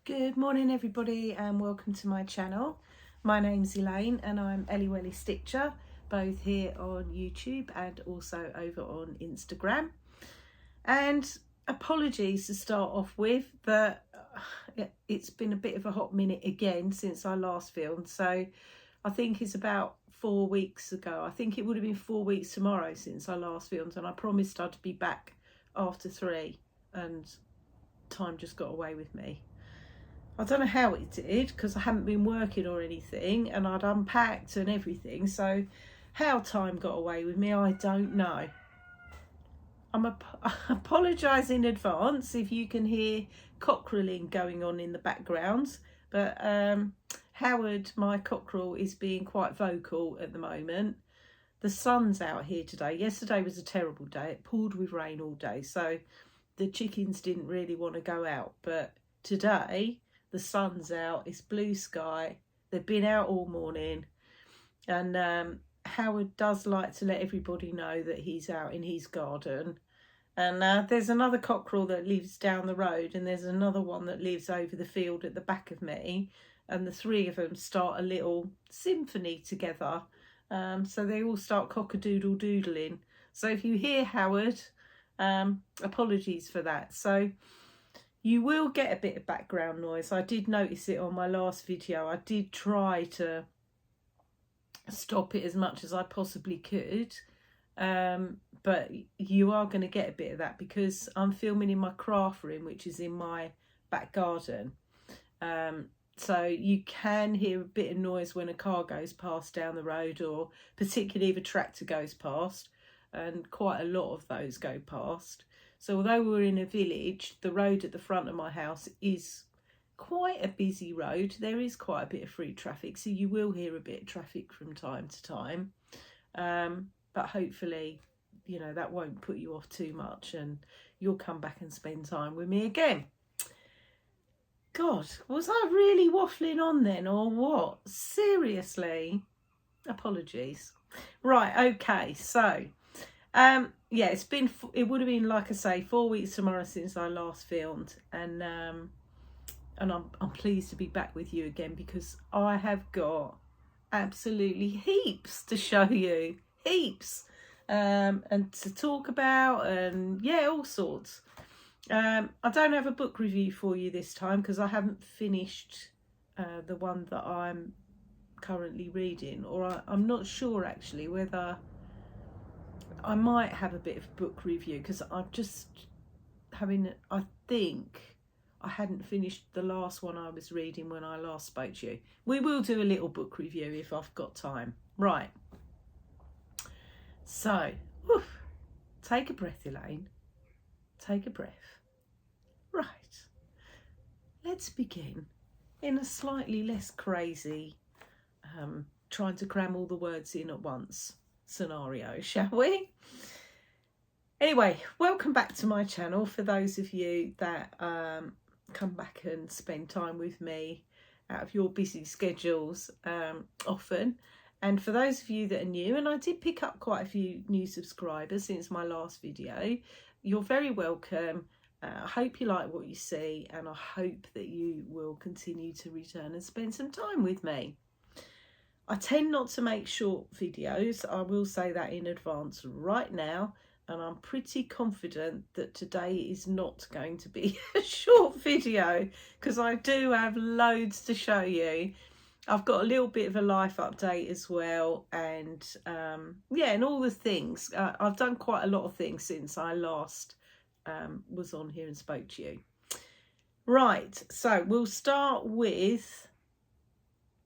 Good morning everybody and welcome to my channel. My name's Elaine and I'm Ellie Welliestitcher, both here on YouTube and also over on Instagram. And apologies to start off with that it's been a bit of a hot minute again since I last filmed. So I think it's about 4 weeks ago. I think it would have been 4 weeks tomorrow since I last filmed, and I promised I'd be back after 3 and time just got away with me. I don't know how it did because I haven't been working or anything and I'd unpacked and everything, so how time got away with me I don't know. I apologise in advance if you can hear cockerelling going on in the background, but Howard, my cockerel, is being quite vocal at the moment. The sun's out here today. Yesterday was a terrible day. It poured with rain all day, so the chickens didn't really want to go out, but today the sun's out, it's blue sky, they've been out all morning, and Howard does like to let everybody know that he's out in his garden. And there's another cockerel that lives down the road, and there's another one that lives over the field at the back of me, and the three of them start a little symphony together. So they all start cock-a-doodle-doodling. So if you hear Howard, apologies for that. So you will get a bit of background noise. I did notice it on my last video. I did try to stop it as much as I possibly could. But you are going to get a bit of that because I'm filming in my craft room, which is in my back garden. So you can hear a bit of noise when a car goes past down the road, or particularly if a tractor goes past, and quite a lot of those go past. So although we're in a village, the road at the front of my house is quite a busy road. There is quite a bit of free traffic, so you will hear a bit of traffic from time to time. But hopefully, you know, that won't put you off too much and you'll come back and spend time with me again. God, was I really waffling on then or what? Seriously? Apologies. Right, okay, so yeah, it would have been, like I say, 4 weeks tomorrow since I last filmed, and I'm pleased to be back with you again because I have got absolutely heaps to show you, heaps, and to talk about, and yeah, all sorts. I don't have a book review for you this time because I haven't finished the one that I'm currently reading, or I'm not sure actually whether I might have a bit of book review because I'm just I think I hadn't finished the last one I was reading when I last spoke to you. We will do a little book review if I've got time. Right. So, take a breath, Elaine. Take a breath. Right. Let's begin in a slightly less crazy, trying to cram all the words in at once scenario, shall we? Anyway, welcome back to my channel for those of you that come back and spend time with me out of your busy schedules often, and for those of you that are new, and I did pick up quite a few new subscribers since my last video, you're very welcome. I hope you like what you see, and I hope that you will continue to return and spend some time with me. I tend not to make short videos, I will say that in advance right now, and I'm pretty confident that today is not going to be a short video because I do have loads to show you. I've got a little bit of a life update as well, and yeah, and all the things. I've done quite a lot of things since I last was on here and spoke to you. Right, so we'll start with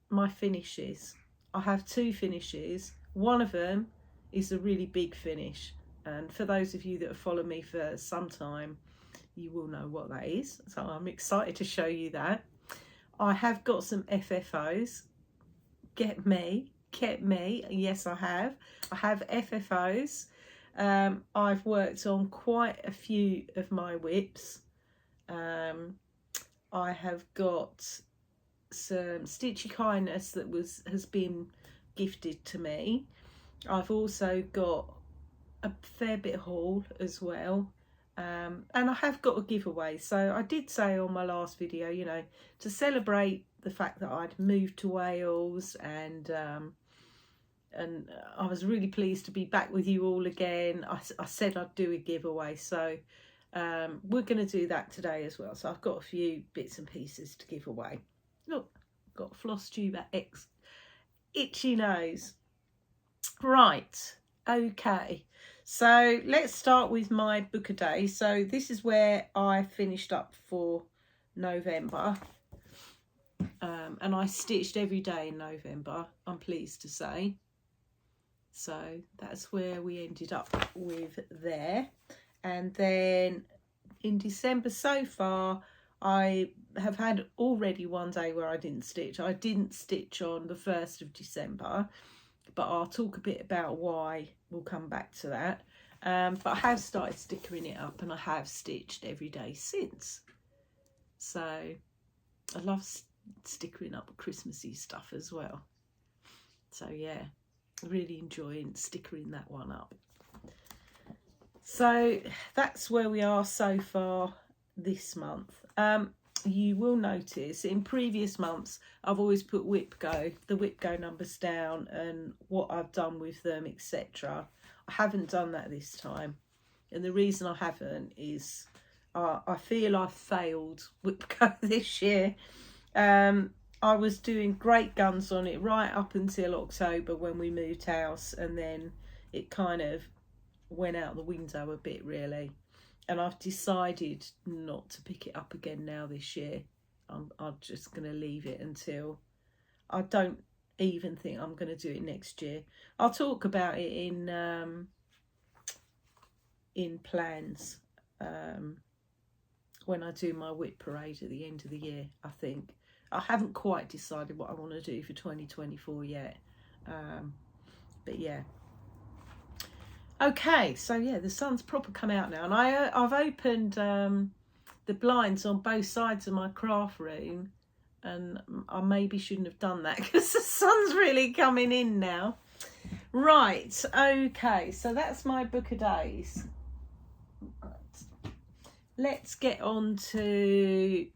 my finishes. I have 2 finishes. One of them is a really big finish, and for those of you that have followed me for some time, you will know what that is, so I'm excited to show you that. I have got some FFOs. Get me, yes I have FFOs. I've worked on quite a few of my WIPs. I have got some Stitchy Kindness that has been gifted to me. I've also got a fair bit of haul as well. and I have got a giveaway. So I did say on my last video, you know, to celebrate the fact that I'd moved to Wales, and I was really pleased to be back with you all again. I said I'd do a giveaway, so we're going to do that today as well. So I've got a few bits and pieces to give away. Look, I've got a Flosstube X itchy nose. Right, okay. So let's start with my book a day. So this is where I finished up for November. And I stitched every day in November, I'm pleased to say. So that's where we ended up with there. And then in December so far, I have had already one day where I didn't stitch. I didn't stitch on the 1st of December, but I'll talk a bit about why. We'll come back to that. But I have started stickering it up, and I have stitched every day since. So I love stickering up Christmassy stuff as well. So yeah, really enjoying stickering that one up. So that's where we are so far this month. You will notice in previous months I've always put the WIP go numbers down and what I've done with them, etc. I haven't done that this time, and the reason I haven't is I feel I've failed WIP go this year. I was doing great guns on it right up until October when we moved house, and then it kind of went out the window a bit really, and I've decided not to pick it up again now this year. I'm just going to leave it until, I don't even think I'm going to do it next year. I'll talk about it in plans when I do my WIP parade at the end of the year. I think I haven't quite decided what I want to do for 2024 yet, but yeah. Okay, so yeah, the sun's proper come out now, and I've opened the blinds on both sides of my craft room, and I maybe shouldn't have done that because the sun's really coming in now. Right, okay, so that's my book of days. Right. Let's get on to,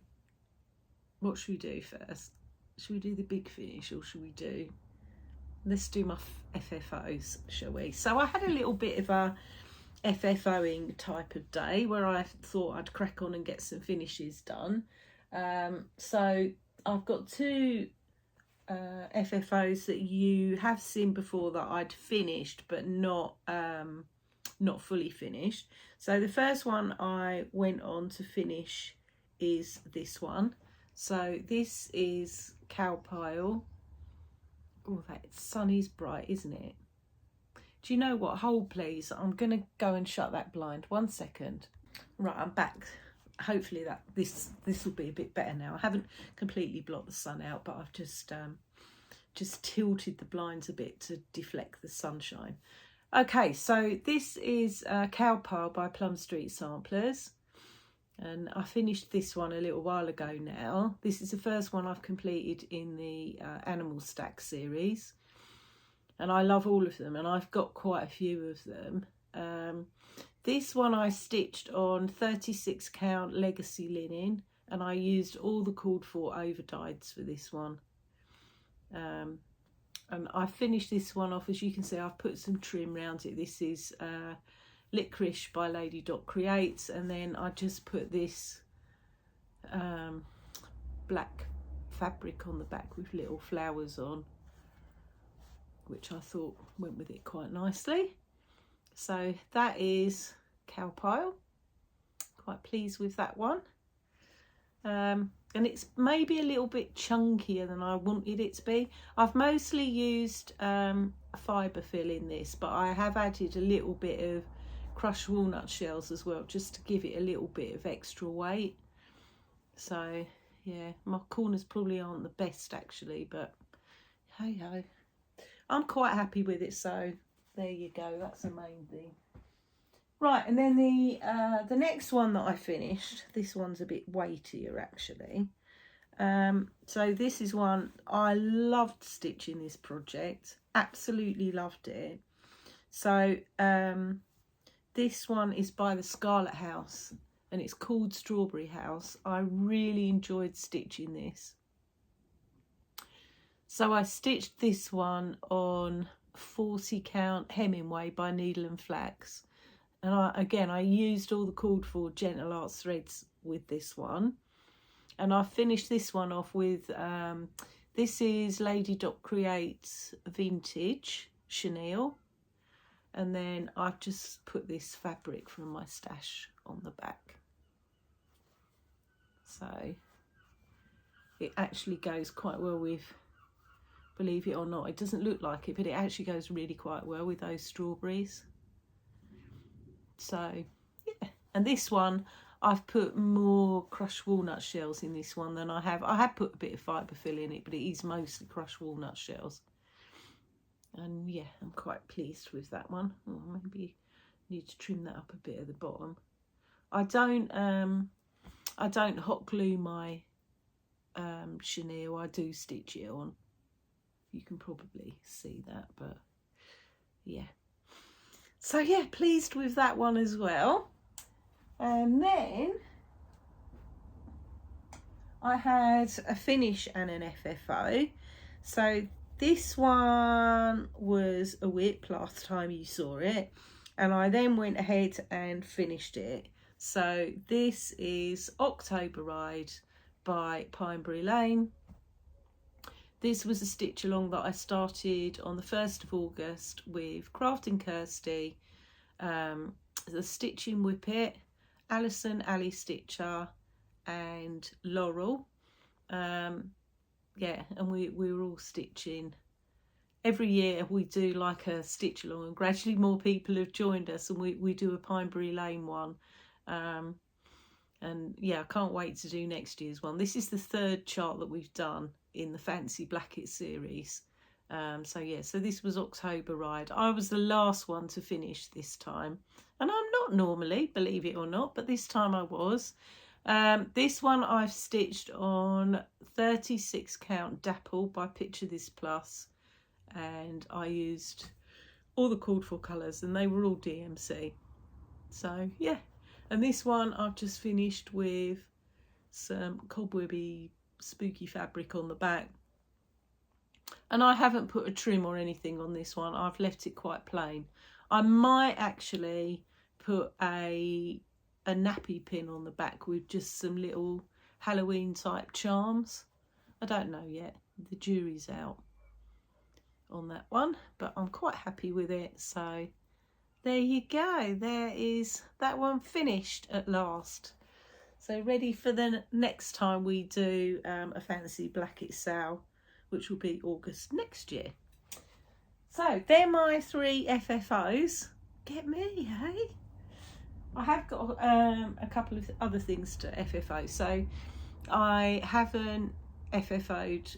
what should we do first? Should we do the big finish, or should we do, let's do my FFOs, shall we? So I had a little bit of a FFOing type of day where I thought I'd crack on and get some finishes done. So I've got two FFOs that you have seen before that I'd finished but not fully finished. So the first one I went on to finish is this one. So this is Cowpile. Oh, that sun is bright, isn't it? Do you know what? Hold please. I'm going to go and shut that blind. 1 second. Right, I'm back. Hopefully that this will be a bit better now. I haven't completely blocked the sun out, but I've just tilted the blinds a bit to deflect the sunshine. Okay, so this is Cowpile by Plum Street Samplers. And I finished this one a little while ago now. This is the first one I've completed in the Animal Stack series. And I love all of them, and I've got quite a few of them. This one I stitched on 36 count legacy linen, and I used all the called for overdyes for this one. And I finished this one off, as you can see, I've put some trim around it. This is Licorice by Lady Dot Creates, and then I just put this black fabric on the back with little flowers on, which I thought went with it quite nicely. So that is Cowpile. Quite pleased with that one. And it's maybe a little bit chunkier than I wanted it to be. I've mostly used fibre fill in this, but I have added a little bit of crushed walnut shells as well, just to give it a little bit of extra weight. So yeah, my corners probably aren't the best actually, but hey ho, I'm quite happy with it. So there you go, that's the main thing. Right, and then the next one that I finished, this one's a bit weightier actually. So this is one, I loved stitching this project, absolutely loved it. So this one is by the Scarlet House and it's called Strawberry House. I really enjoyed stitching this. So I stitched this one on 40 count Hemingway by Needle and Flax. And I used all the called for Gentle Arts threads with this one. And I finished this one off with, this is Lady Dot Creates Vintage Chenille. And then I've just put this fabric from my stash on the back. So it actually goes quite well with, believe it or not, it doesn't look like it, but it actually goes really quite well with those strawberries. So yeah, and this one I've put more crushed walnut shells in this one than I have put a bit of fibre fill in it, but it is mostly crushed walnut shells. And yeah, I'm quite pleased with that one. Oh, maybe need to trim that up a bit at the bottom. I don't hot glue my chenille. I do stitch it on. You can probably see that, but yeah. So yeah, pleased with that one as well. And then I had a finish and an FFO. So this one was a WIP last time you saw it, and I then went ahead and finished it. So this is October Ride by Pinebury Lane. This was a stitch along that I started on the 1st of August with Crafting Kirsty, the Stitching WIP It, Alison, Ellie Stitcher and Laurel. Yeah, and we were all stitching. Every year we do like a stitch along, and gradually more people have joined us, and we do a Pinebury Lane one. And yeah, I can't wait to do next year's one. This is the 3rd chart that we've done in the Fancy Blacket series. So yeah, so this was October Ride. I was the last one to finish this time, and I'm not normally, believe it or not, but this time I was. This one I've stitched on 36 count Dapple by Picture This Plus, and I used all the called for colours, and they were all DMC. So yeah, and this one I've just finished with some cobwebby spooky fabric on the back, and I haven't put a trim or anything on this one. I've left it quite plain. I might actually put a nappy pin on the back with just some little Halloween type charms. I don't know yet, the jury's out on that one, but I'm quite happy with it. So there you go, there is that one finished at last. So ready for the next time we do a Fancy Blacket sale, which will be August next year. So they're my 3 FFOs. Get me, hey? I have got a couple of other things to FFO. So I haven't FFO'd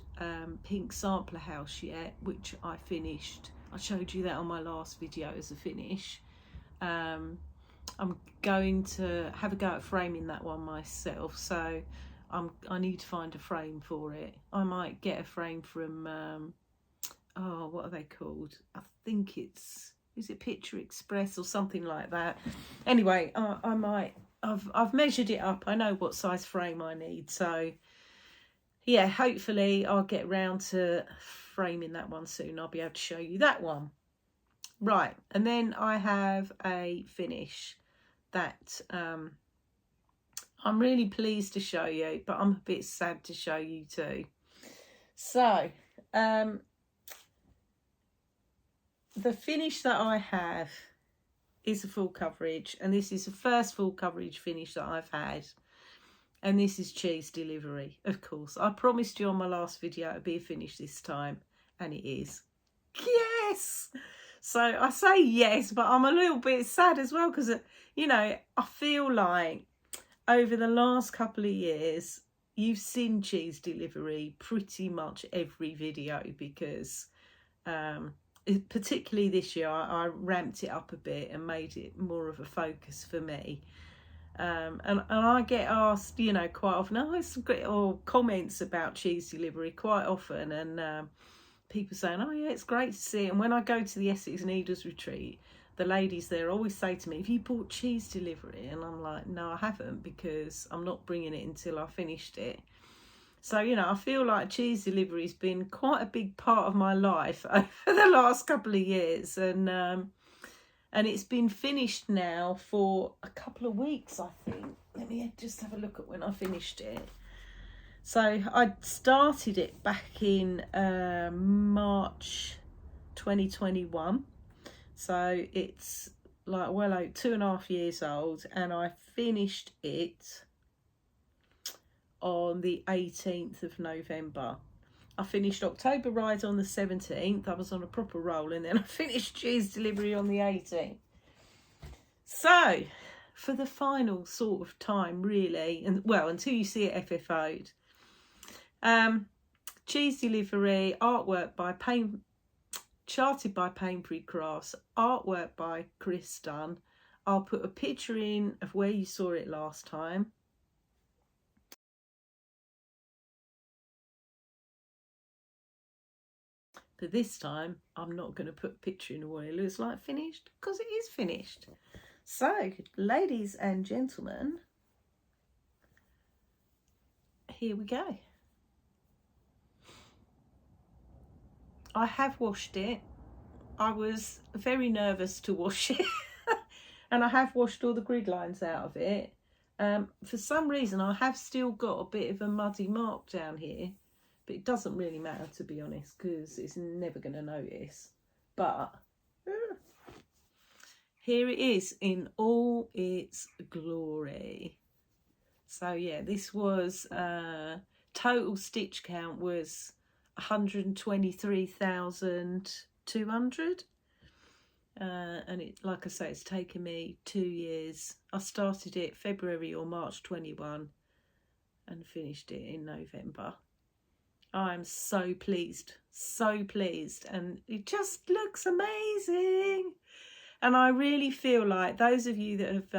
Pink Sampler House yet, which I finished. I showed you that on my last video as a finish. I'm going to have a go at framing that one myself, so I need to find a frame for it. I might get a frame from oh, what are they called? I think is it Picture Express or something like that. Anyway, I might. I've measured it up. I know what size frame I need, so yeah, hopefully I'll get around to framing that one soon. I'll be able to show you that one. Right, and then I have a finish that I'm really pleased to show you, but I'm a bit sad to show you too. So the finish that I have is a full coverage, and this is the first full coverage finish that I've had, and this is cheese delivery. Of course, I promised you on my last video it'd be a finish this time, and it is. Yes! So I say yes, but I'm a little bit sad as well, because, you know, I feel like over the last couple of years you've seen cheese delivery pretty much every video, because particularly this year I ramped it up a bit and made it more of a focus for me. And I get asked, you know, quite often, oh, it's great, or comments about cheese delivery quite often, and people saying, oh yeah, it's great to see it. And when I go to the Essex Needles retreat, the ladies there always say to me, have you bought cheese delivery? And I'm like, no, I haven't, because I'm not bringing it until I finished it. So, you know, I feel like cheese delivery has been quite a big part of my life over the last couple of years. And it's been finished now for a couple of weeks, I think. Let me just have a look at when I finished it. So I started it back in March 2021. So it's like, well, 2.5 years old, and I finished it on the 18th of November. I finished October Ride on the 17th. I was on a proper roll, and then I finished cheese delivery on the 18th. So for the final sort of time, really, and well, until you see it FFO'd, cheese delivery, artwork by charted by Painfree Crafts, artwork by Chris Dunn. I'll put a picture in of where you saw it last time. But this time, I'm not going to put a picture in of what it looks like finished, because it is finished. So, ladies and gentlemen, here we go. I have washed it. I was very nervous to wash it. And I have washed all the grid lines out of it. For some reason, I have still got a bit of a muddy mark down here. But it doesn't really matter, to be honest, because it's never going to notice. But here it is in all its glory. So yeah, this was total stitch count was 123,200. And it, like I say, it's taken me 2 years. I started it February or March 21 and finished it in November. I'm so pleased, and it just looks amazing. And I really feel like those of you that have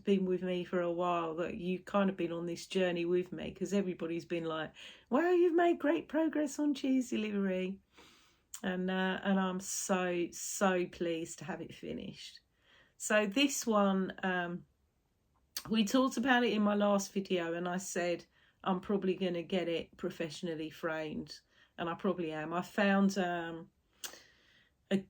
been with me for a while, that you've kind of been on this journey with me, because everybody's been like, wow, you've made great progress on cheese delivery. And I'm so pleased to have it finished. So this one, we talked about it in my last video, and I said I'm probably going to get it professionally framed, and I probably am. I found a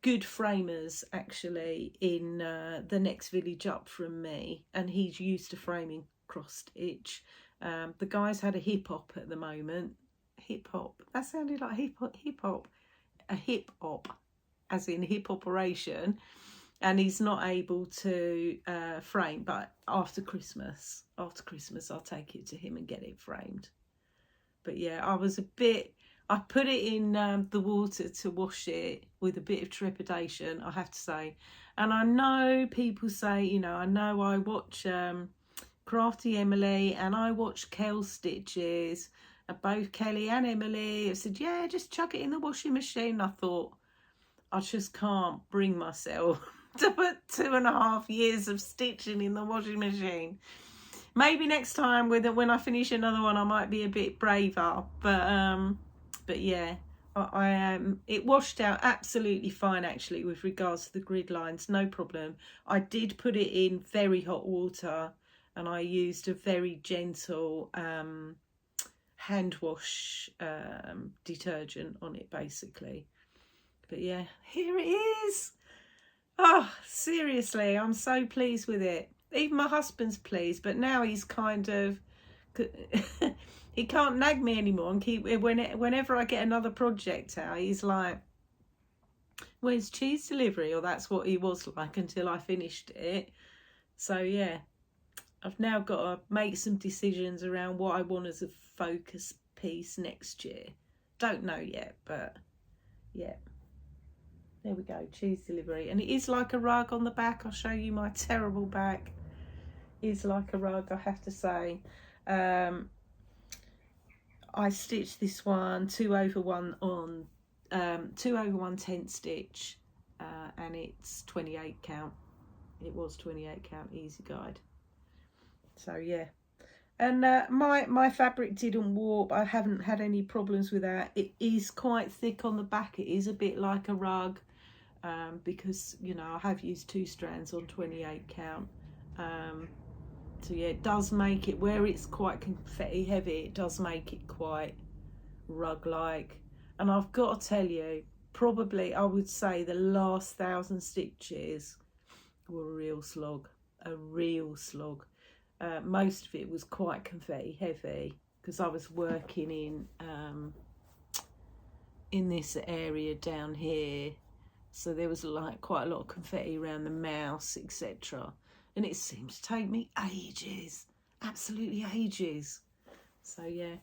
good framers actually in the next village up from me, and he's used to framing cross stitch. The guy's had a hip hop at the moment. Hip hop, that sounded like hip hop, a hip hop as in hip operation, and he's not able to frame, but after Christmas I'll take it to him and get it framed. But yeah, I put it in the water to wash it with a bit of trepidation, I have to say. And I know people say, you know, I know I watch Crafty Emily and I watch Kel Stitches, and both Kelly and Emily have said, yeah, just chuck it in the washing machine. I thought, I just can't bring myself to put 2.5 years of stitching in the washing machine. Maybe next time when I finish another one, I might be a bit braver. But yeah, it washed out absolutely fine actually with regards to the grid lines, no problem. I did put it in very hot water, and I used a very gentle hand wash detergent on it basically. But yeah, here it is. Oh, seriously, I'm so pleased with it. Even my husband's pleased, but now he's kind of he can't nag me anymore and keep whenever I get another project out, he's like, where's cheese delivery? Or that's what he was like until I finished it. So yeah, I've now got to make some decisions around what I want as a focus piece next year. Don't know yet, but yeah. There we go, cheese delivery. And it is like a rug on the back. I'll show you my terrible back. It is like a rug, I have to say. I stitched this one 2/1 on 2/1 tent stitch, and it's 28 count. It was 28 count easy guide. So yeah. And my fabric didn't warp. I haven't had any problems with that. It is quite thick on the back. It is a bit like a rug. because, you know, I have used 2 strands on 28 count. So yeah, it does make it, where it's quite confetti heavy, it does make it quite rug-like. And I've got to tell you, probably I would say the last 1,000 stitches were a real slog, most of it was quite confetti heavy because I was working in this area down here, so there was like quite a lot of confetti around the mouse, etc., and it seemed to take me ages, absolutely ages. So yeah,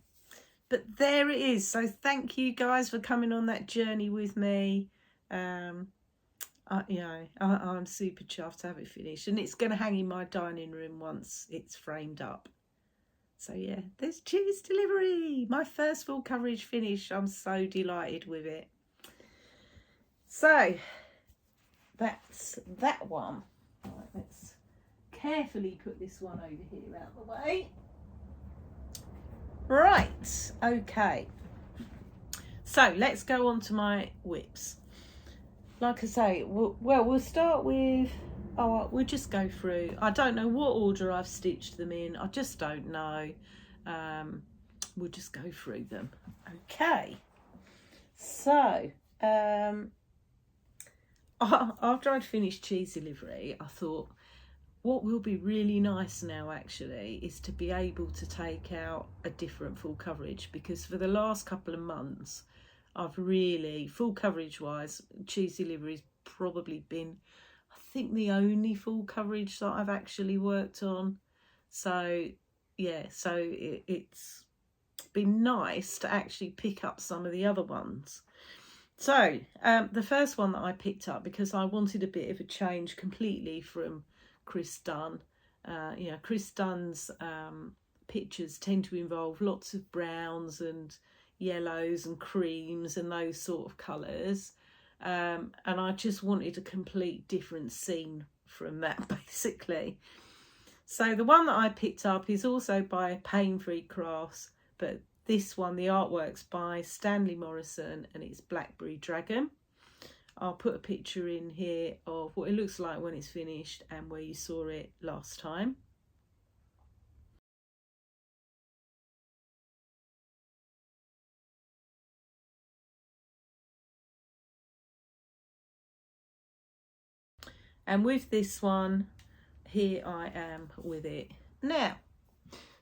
but there it is. So thank you guys for coming on that journey with me. I'm super chuffed to have it finished, and it's going to hang in my dining room once it's framed up. So yeah, there's cheese delivery, my first full coverage finish. I'm so delighted with it. So that's that one. Right, let's carefully put this one over here out of the way. Right, okay, so let's go on to my WIPs. Like I say, we'll start with, we'll just go through. I don't know what order I've stitched them in. I just don't know. We'll just go through them. Okay. So, after I'd finished cheese delivery, I thought, what will be really nice now actually is to be able to take out a different full coverage, because for the last couple of months, I've really, full coverage wise, cheese delivery's probably been, I think, the only full coverage that I've actually worked on. So yeah, so it's been nice to actually pick up some of the other ones. So the first one that I picked up, because I wanted a bit of a change completely from Chris Dunn. You know, Chris Dunn's pictures tend to involve lots of browns and yellows and creams and those sort of colours, and I just wanted a complete different scene from that basically. So the one that I picked up is also by Pain Free Crafts, but this one, the artwork's by Stanley Morrison, and it's Blackberry Dragon. I'll put a picture in here of what it looks like when it's finished and where you saw it last time. And with this one, here I am with it now.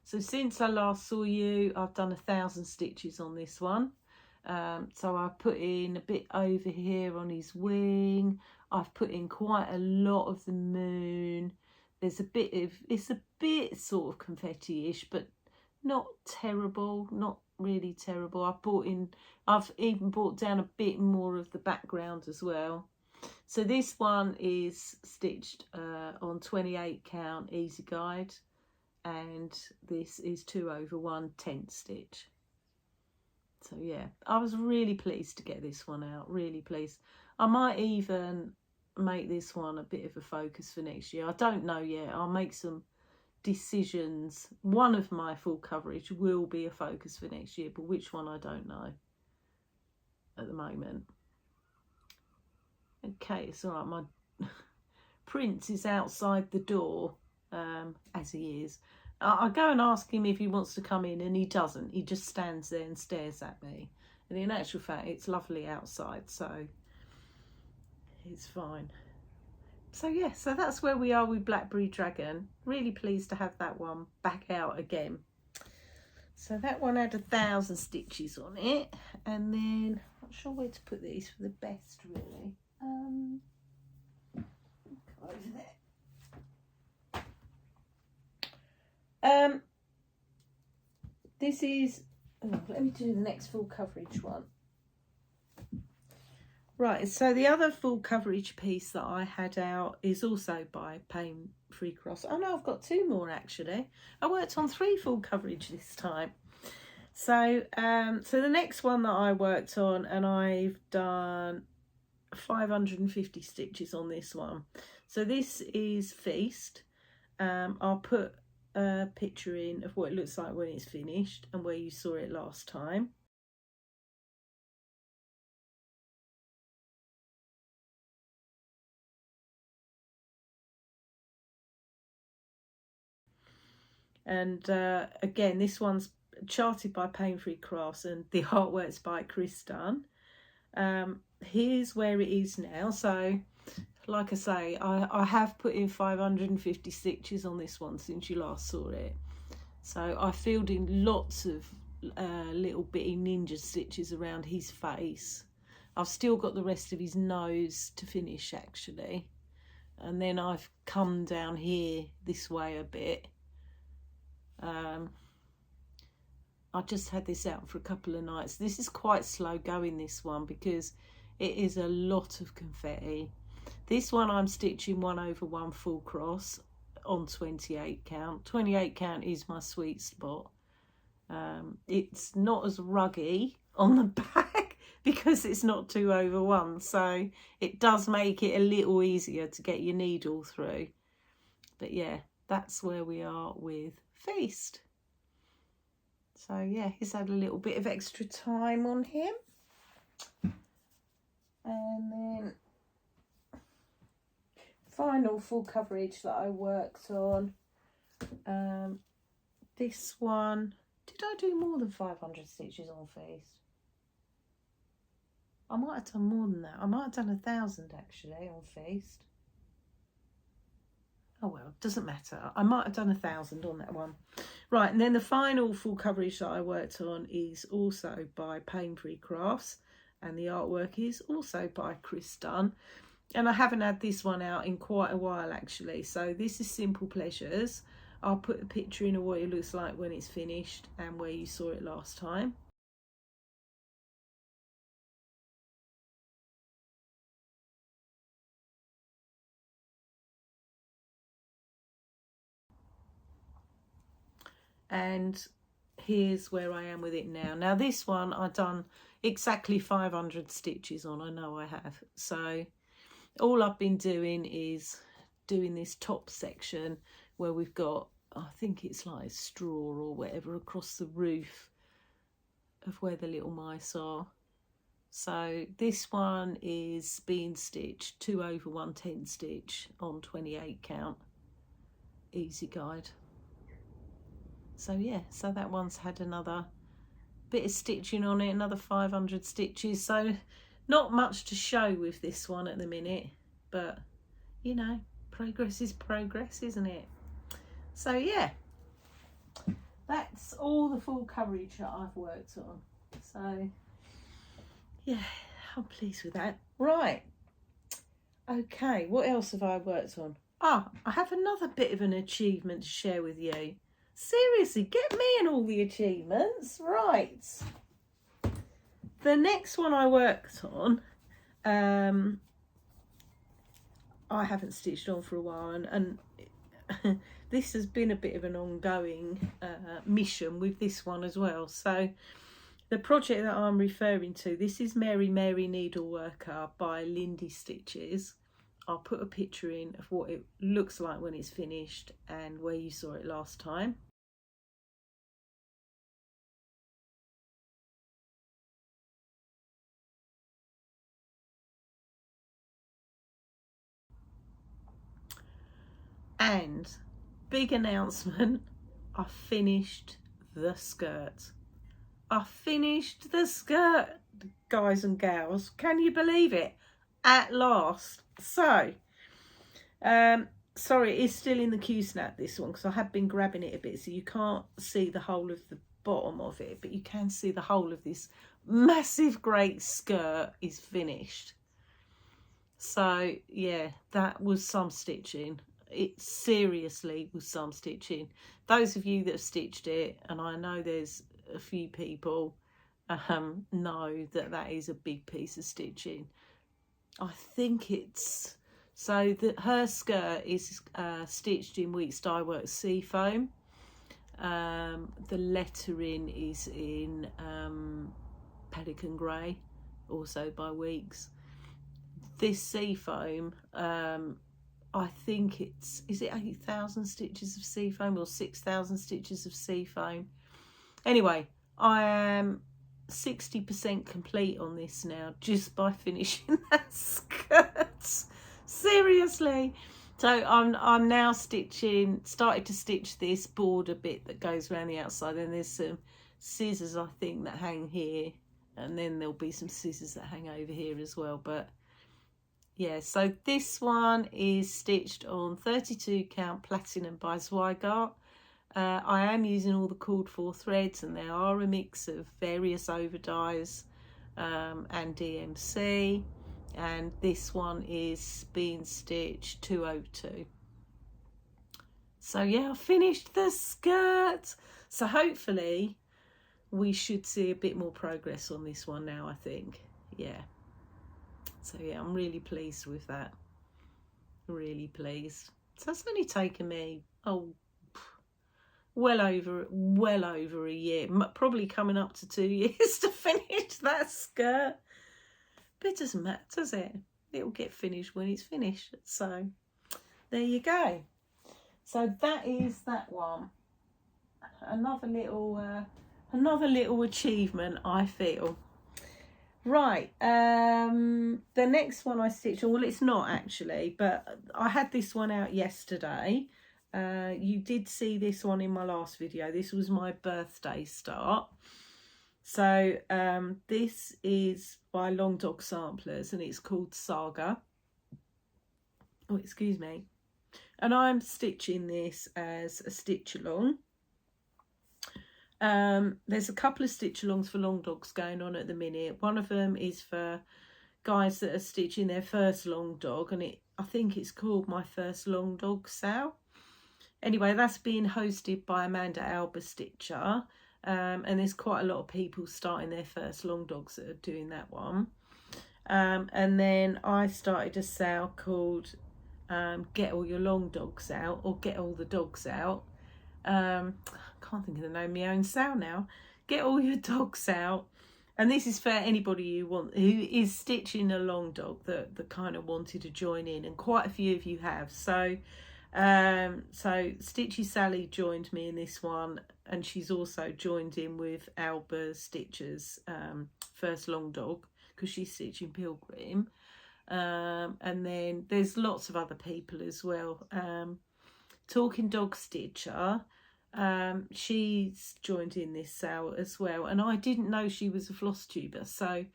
So since I last saw you, I've done 1,000 stitches on this one. So I've put in a bit over here on his wing. I've put in quite a lot of the moon. There's a bit of, it's a bit sort of confetti-ish, but not terrible, not really terrible. I've even brought down a bit more of the background as well. So this one is stitched on 28 count easy guide, and this is 2/1 10th stitch. So yeah, I was really pleased to get this one out, really pleased. I might even make this one a bit of a focus for next year. I don't know yet. I'll make some decisions. One of my full coverage will be a focus for next year, but which one I don't know at the moment. Okay, it's all right. My Prince is outside the door, as he is. I go and ask him if he wants to come in, and he doesn't. He just stands there and stares at me. And in actual fact, it's lovely outside, so it's fine. So yeah, so that's where we are with Blackberry Dragon. Really pleased to have that one back out again. So that one had 1,000 stitches on it, and then I'm not sure where to put these for the best, really. Over there. This is, let me do the next full coverage one. Right, so the other full coverage piece that I had out is also by Pain Free Cross. Oh no, I've got 2 more actually. I worked on 3 full coverage this time. So so the next one that I worked on, and I've done 550 stitches on this one. So this is Feast. I'll put a picture in of what it looks like when it's finished and where you saw it last time. And again, this one's charted by Pain Free Crafts and the artwork's by Chris Dunn. Here's where it is now. So like I say, I have put in 550 stitches on this one since you last saw it. So I filled in lots of little bitty ninja stitches around his face. I've still got the rest of his nose to finish actually. And then I've come down here this way a bit. I just had this out for a couple of nights. This is quite slow going, this one, because it is a lot of confetti. This one I'm stitching 1/1 full cross on 28 count. 28 count is my sweet spot. It's not as ruggy on the back because it's not 2/1, so it does make it a little easier to get your needle through. But yeah, that's where we are with Feast. So yeah, he's had a little bit of extra time on him. And then final full coverage that I worked on. This one, did I do more than 500 stitches on Feast? I might have done more than that. I might have done 1,000 actually on Feast. Oh well, doesn't matter. I might have done 1,000 on that one. Right, and then the final full coverage that I worked on is also by Pain Free Crafts, and the artwork is also by Chris Dunn. And I haven't had this one out in quite a while actually. So this is Simple Pleasures. I'll put a picture in of what it looks like when it's finished and where you saw it last time. And here's where I am with it now. Now this one I've done exactly 500 stitches on. I know I have. So all I've been doing is doing this top section where we've got, I think it's like straw or whatever across the roof of where the little mice are. So this one is being stitched 2/110 stitch on 28 count, easy guide. So yeah, so that one's had another bit of stitching on it, another 500 stitches. So not much to show with this one at the minute, but you know, progress is progress, isn't it? So yeah, that's all the full coverage that I've worked on. So yeah, I'm pleased with that. Right, okay, what else have I worked on? I have another bit of an achievement to share with you. Seriously, get me in all the achievements. Right, the next one I worked on, I haven't stitched on for a while, and this has been a bit of an ongoing mission with this one as well. So the project that I'm referring to, this is Mary Needleworker by Lindy Stitches. I'll put a picture in of what it looks like when it's finished and where you saw it last time. And big announcement, I finished the skirt. I finished the skirt, guys and gals. Can you believe it? At last. So, sorry, it is still in the Q-snap, this one, because I have been grabbing it a bit, so you can't see the whole of the bottom of it, but you can see the whole of this massive great skirt is finished. So yeah, that was some stitching. It seriously was some stitching. Those of you that have stitched it, and I know there's a few people, know that that is a big piece of stitching. I think it's, so that her skirt is stitched in Weeks Dye Works Seafoam. The lettering is in Pelican Grey, also by Weeks. This Seafoam, I think it's, is it 8,000 stitches of Seafoam or 6,000 stitches of Seafoam? Anyway, I am 60% complete on this now just by finishing that skirt. Seriously. So I'm now started to stitch this border bit that goes around the outside, and there's some scissors I think that hang here, and then there'll be some scissors that hang over here as well. But yeah, so this one is stitched on 32 count platinum by Zweigart. I am using all the called for threads, and there are a mix of various over dyes and DMC. And this one is being stitched 202. So yeah, I finished the skirt. So hopefully we should see a bit more progress on this one now, I think. Yeah. So yeah, I'm really pleased with that. Really pleased. So it's only taken me, well over a year, probably coming up to 2 years to finish that skirt. But it doesn't matter, does it? It'll get finished when it's finished. So there you go. So that is that one. Another little achievement, I feel. Right, the next one I stitched, well, it's not actually, but I had this one out yesterday. You did see this one in my last video. This was my birthday start. So this is by Long Dog Samplers, and it's called Saga. Oh, excuse me. And I'm stitching this as a stitch along. There's a couple of stitch alongs for long dogs going on at the minute. One of them is for guys that are stitching their first long dog, and I think it's called My First Long Dog Sew. Anyway, that's being hosted by Amanda WIP. And there's quite a lot of people starting their first long dogs that are doing that one. And then I started a sale called Get All Your Long Dogs Out, or Get All the Dogs Out. I can't think of the name of my own sale now. Get All Your Dogs Out. And this is for anybody who is stitching a long dog that kind of wanted to join in, and quite a few of you have. So Stitchy Sally joined me in this one, and she's also joined in with Alba Stitcher's first long dog, because she's stitching Pilgrim. And then there's lots of other people as well. Talking Dog Stitcher, she's joined in this sale as well, and I didn't know she was a Flosstuber. So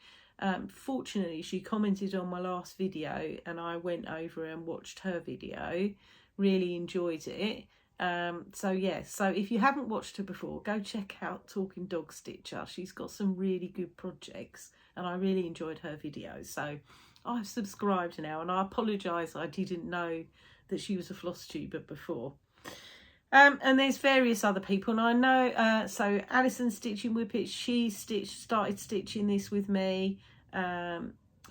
fortunately she commented on my last video, and I went over and watched her video. Really enjoyed it. So yeah, so if you haven't watched her before, go check out Talking Dog Stitcher. She's got some really good projects, and I really enjoyed her video. So I've subscribed now, and I apologise I didn't know that she was a Flosstuber before. And there's various other people, and I know so Alison Stitching Whippet, she started stitching this with me.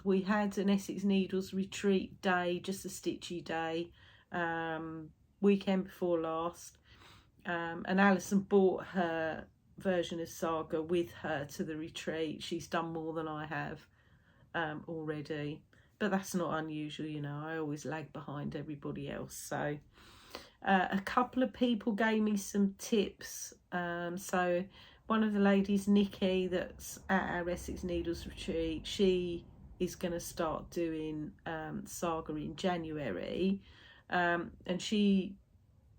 We had an Essex Needles retreat day, just a stitchy day, weekend before last, and Alison bought her version of Saga with her to the retreat. She's done more than I have already, but that's not unusual, you know. I always lag behind everybody else. So a couple of people gave me some tips. So one of the ladies, Nikki, that's at our Essex Needles retreat, she is going to start doing Saga in January. And she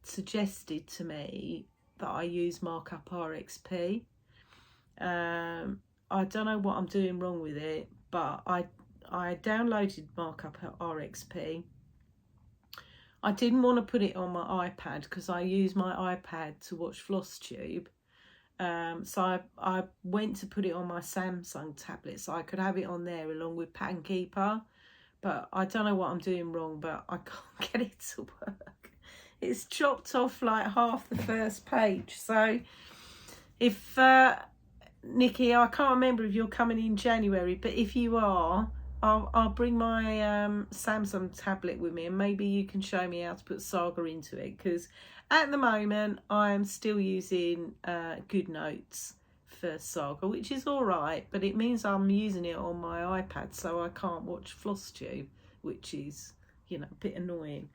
suggested to me that I use Markup RXP. I don't know what I'm doing wrong with it, but I downloaded Markup RXP. I didn't want to put it on my iPad because I use my iPad to watch Flosstube. So I went to put it on my Samsung tablet so I could have it on there along with Pattern Keeper. But I don't know what I'm doing wrong, but I can't get it to work. It's chopped off like half the first page. So if Nikki, I can't remember if you're coming in January, but if you are, I'll bring my Samsung tablet with me, and maybe you can show me how to put Saga into it, because at the moment I'm still using GoodNotes for Saga, which is all right, but it means I'm using it on my iPad, so I can't watch Flosstube, which is, you know, a bit annoying.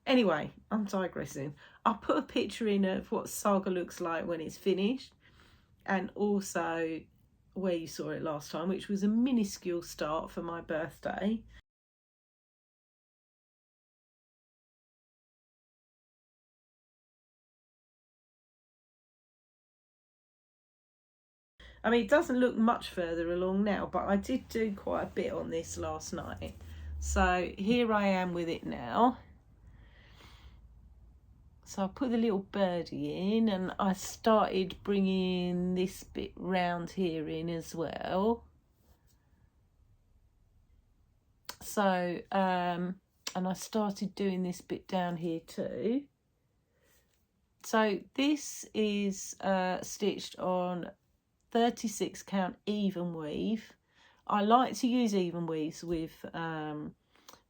Anyway, I'm digressing. I'll put a picture in of what Saga looks like when it's finished, and also where you saw it last time, which was a minuscule start for my birthday. I mean, it doesn't look much further along now, but I did do quite a bit on this last night. So here I am with it now. So I put the little birdie in, and I started bringing this bit round here in as well. So, and I started doing this bit down here too. So this is stitched on 36 count even weave. I like to use even weaves with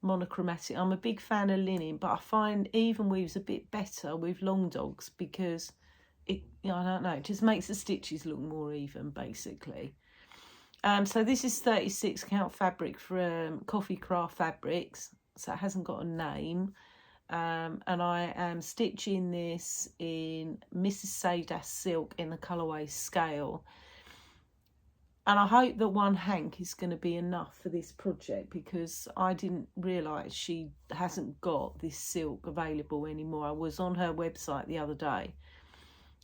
monochromatic. I'm a big fan of linen, but I find even weaves a bit better with long dogs because it, I don't know, it just makes the stitches look more even basically. So this is 36 count fabric from Coffee Craft Fabrics, so it hasn't got a name. And I am stitching this in Mrs. Saga silk in the colourway scale. And I hope that one hank is going to be enough for this project, because I didn't realise she hasn't got this silk available anymore. I was on her website the other day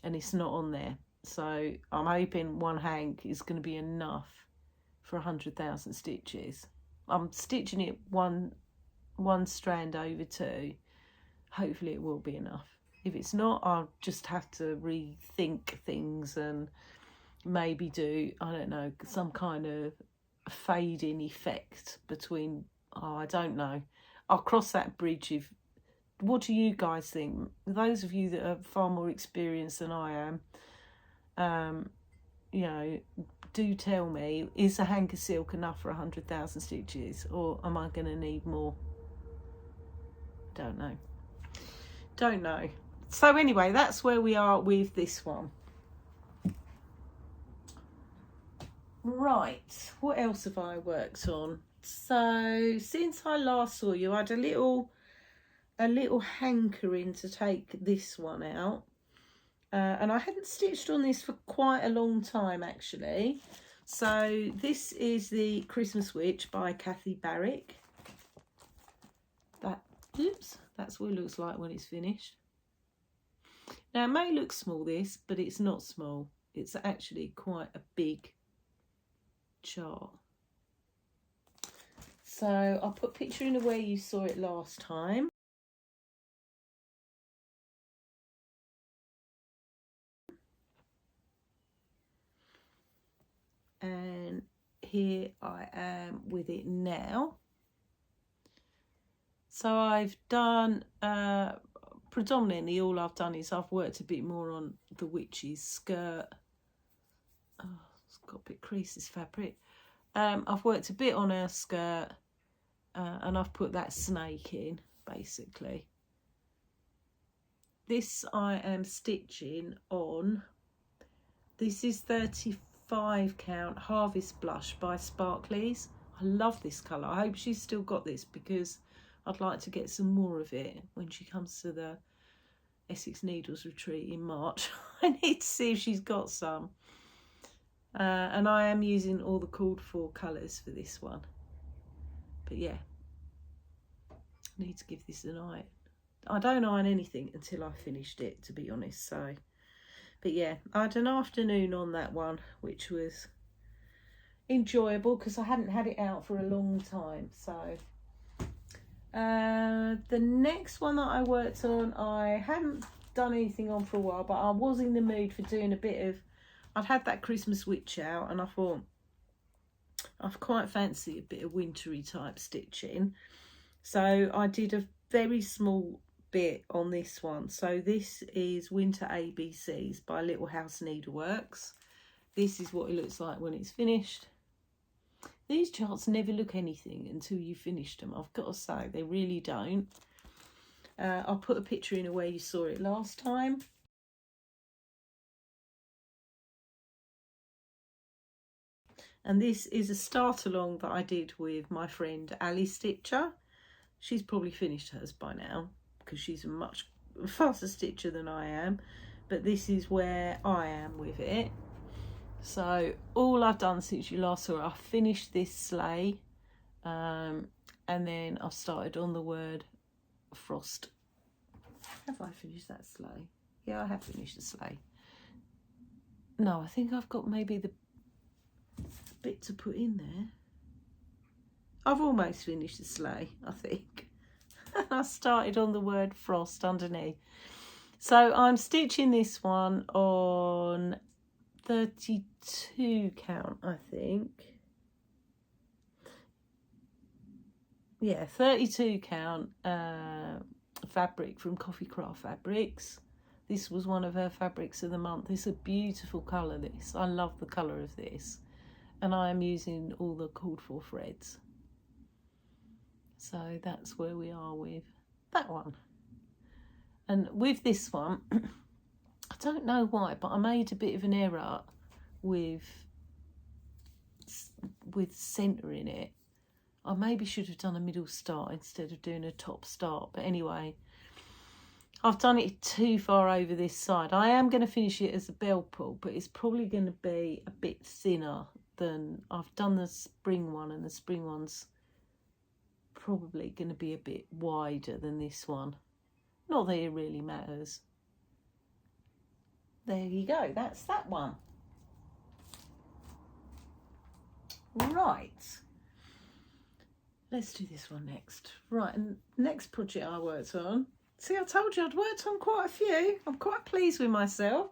and it's not on there. So I'm hoping one hank is going to be enough for 100,000 stitches. I'm stitching it one strand over two. Hopefully it will be enough. If it's not, I'll just have to rethink things and maybe do, I don't know, some kind of fading effect between, oh, I don't know. I'll cross that bridge. If, what do you guys think? Those of you that are far more experienced than I am, you know, do tell me, is a hank of silk enough for 100,000 stitches, or am I going to need more? Don't know. Don't know. So anyway, that's where we are with this one. Right, what else have I worked on? So since I last saw you, I had a little hankering to take this one out, and I hadn't stitched on this for quite a long time actually. So this is the Christmas Witch by Kathy Barrick. That's what it looks like when it's finished. Now it may look small this, but it's not small. It's actually quite a big chart. So I'll put a picture in of where you saw it last time. And here I am with it now. So I've done, predominantly all I've done is I've worked a bit more on the witch's skirt. Oh, it's got a bit crease, this fabric. I've worked a bit on her skirt, and I've put that snake in, basically. This I am stitching on, this is 35 count Harvest Blush by Sparkleys. I love this colour. I hope she's still got this, because I'd like to get some more of it when she comes to the Essex Needles retreat in March. I need to see if she's got some. And I am using all the called for colours for this one. But yeah, I need to give this an eye. I don't iron anything until I've finished it, to be honest. So, but yeah, I had an afternoon on that one, which was enjoyable because I hadn't had it out for a long time. So the next one that I worked on, I hadn't done anything on for a while, but I was in the mood for doing a bit of, I'd had that Christmas Witch out and I thought I quite fancy a bit of wintry type stitching. So I did a very small bit on this one. So this is Winter ABCs by Little House Needleworks. This is what it looks like when it's finished. These charts never look anything until you finished them, I've got to say, they really don't. I'll put a picture in of where you saw it last time. And this is a start along that I did with my friend Ellie Welliestitcher. She's probably finished hers by now because she's a much faster stitcher than I am. But this is where I am with it. So all I've done since you last saw it, I finished this sleigh. And then I've started on the word frost. Have I finished that sleigh? Yeah, I have finished the sleigh. No, I think I've got maybe the bit to put in there. I've almost finished the sleigh, I think. I started on the word frost underneath. So I'm stitching this one on 32 count, I think. Yeah, 32 count fabric from Coffee Craft Fabrics. This was one of her fabrics of the month. It's a beautiful colour, this. I love the colour of this. And I am using all the called for threads. So that's where we are with that one. And with this one, I don't know why, but I made a bit of an error with centering it. I maybe should have done a middle start instead of doing a top start. But anyway, I've done it too far over this side. I am going to finish it as a bell pull, but it's probably going to be a bit thinner than I've done the spring one, and the spring one's probably going to be a bit wider than this one. Not that it really matters. There you go, that's that one. Right, let's do this one next. Right, and next project I worked on. See, I told you I'd worked on quite a few. I'm quite pleased with myself,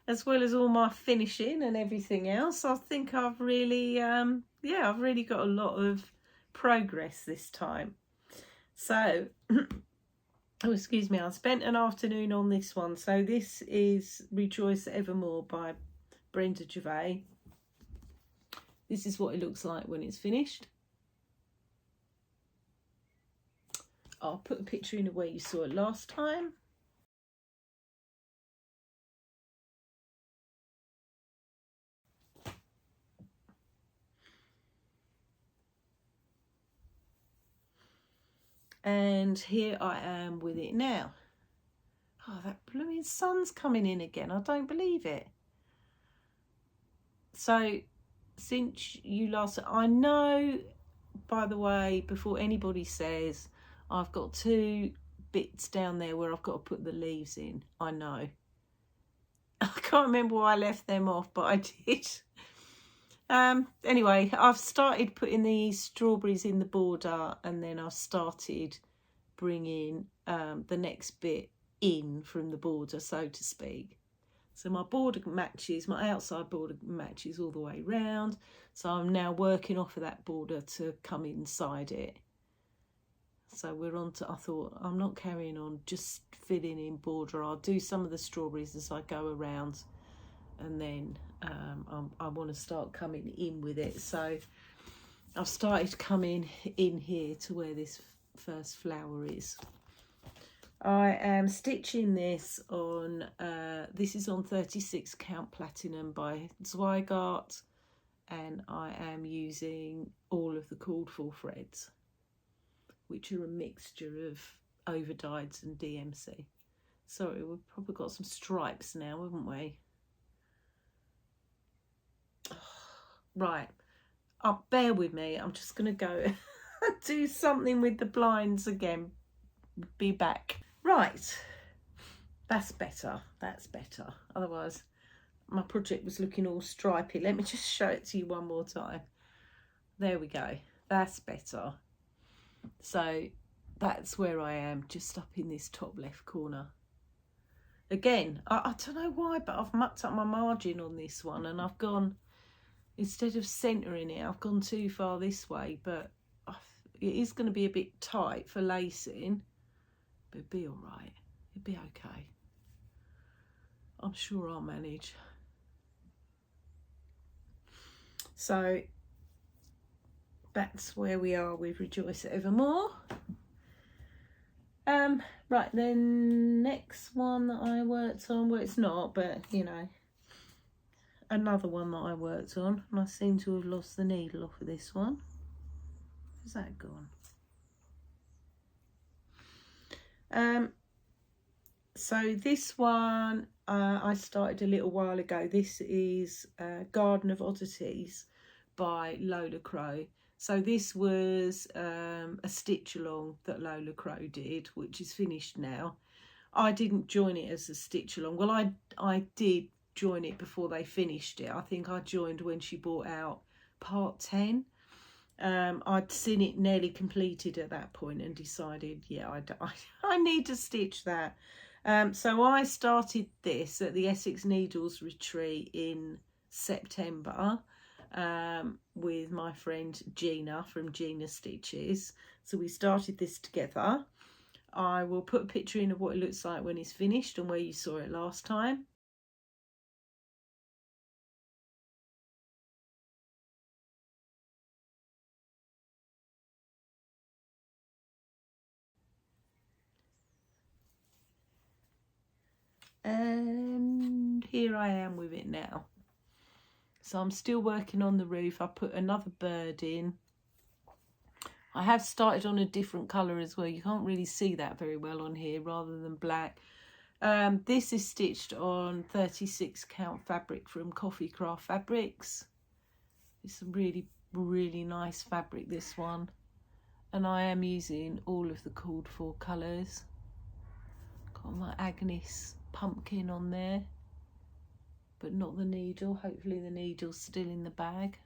as well as all my finishing and everything else. I think I've really, yeah, I've really got a lot of progress this time. So, oh, excuse me, I spent an afternoon on this one. So this is Rejoice Evermore by Brenda Gervais. This is what it looks like when it's finished. I'll put a picture in where you saw it last time. And here I am with it now. Oh, that blooming sun's coming in again. I don't believe it. So, since you last... I know, by the way, before anybody says, I've got two bits down there where I've got to put the leaves in. I know. I can't remember why I left them off, but I did. Anyway, I've started putting these strawberries in the border, and then I've started bringing the next bit in from the border, so to speak. So my border matches, my outside border matches all the way round. So I'm now working off of that border to come inside it. So we're on to, I thought, I'm not carrying on just filling in border. I'll do some of the strawberries as I go around, and then I want to start coming in with it. So I've started coming in here to where this first flower is. I am stitching this on, this is on 36 count platinum by Zweigart, and I am using all of the called for threads, which are a mixture of overdyes and DMC. Sorry, we've probably got some stripes now, haven't we? Right, bear with me. I'm just going to go do something with the blinds again. Be back. Right, that's better. That's better. Otherwise, my project was looking all stripy. Let me just show it to you one more time. There we go. That's better. So that's where I am, just up in this top left corner. Again, I don't know why, but I've mucked up my margin on this one, and I've gone, instead of centering it, I've gone too far this way, but it is going to be a bit tight for lacing, but it'll be all right. It'll be okay. I'm sure I'll manage. So that's where we are with Rejoice Evermore. Right, then next one that I worked on, well, it's not, but you know, another one that I worked on, and I seem to have lost the needle off of this one. Where's that gone? So this one I started a little while ago. This is Garden of Oddies by Lola Crow. So this was a stitch along that Lola Crow did, which is finished now. I didn't join it as a stitch along. Well, I did join it before they finished it. I think I joined when she brought out part 10. I'd seen it nearly completed at that point and decided, yeah, I need to stitch that. So I started this at the Essex Needles retreat in September with my friend Gina from Gina Stitches. So we started this together. I will put a picture in of what it looks like when it's finished and where you saw it last time. And here I am with it now. So I'm still working on the roof. I put another bird in. I have started on a different colour as well. You can't really see that very well on here rather than black. This is stitched on 36 count fabric from Coffee Craft Fabrics. It's a really, really nice fabric, this one. And I am using all of the called for colours. Got my Agnes pumpkin on there, but not the needle. Hopefully the needle's still in the bag.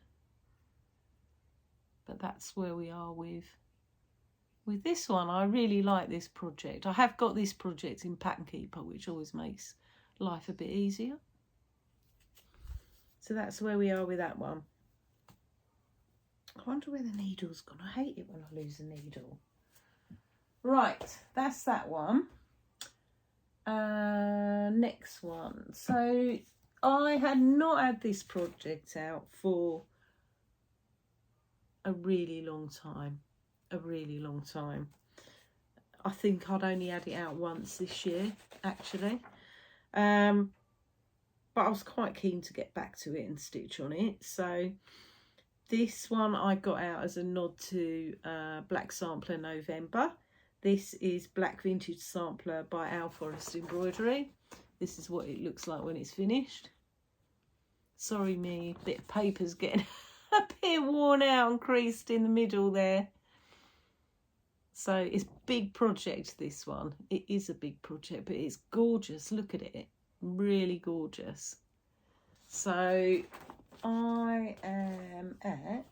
But that's where we are with this one. I really like this project. I have got this project in Pattern Keeper, which always makes life a bit easier. So that's where we are with that one. I wonder where the needle's gone. I hate it when I lose a needle. Right, that's that one. Next one. So I had not had this project out for a really long time. I think I'd only had it out once this year, actually. But I was quite keen to get back to it and stitch on it. So this one I got out as a nod to Black Sampler November. This is Black Vintage Sampler by Owl Forest Embroidery. This is what it looks like when it's finished. Sorry me, bit of paper's getting a bit worn out and creased in the middle there. So it's a big project, this one. It is a big project, but it's gorgeous. Look at it. Really gorgeous. So I am at...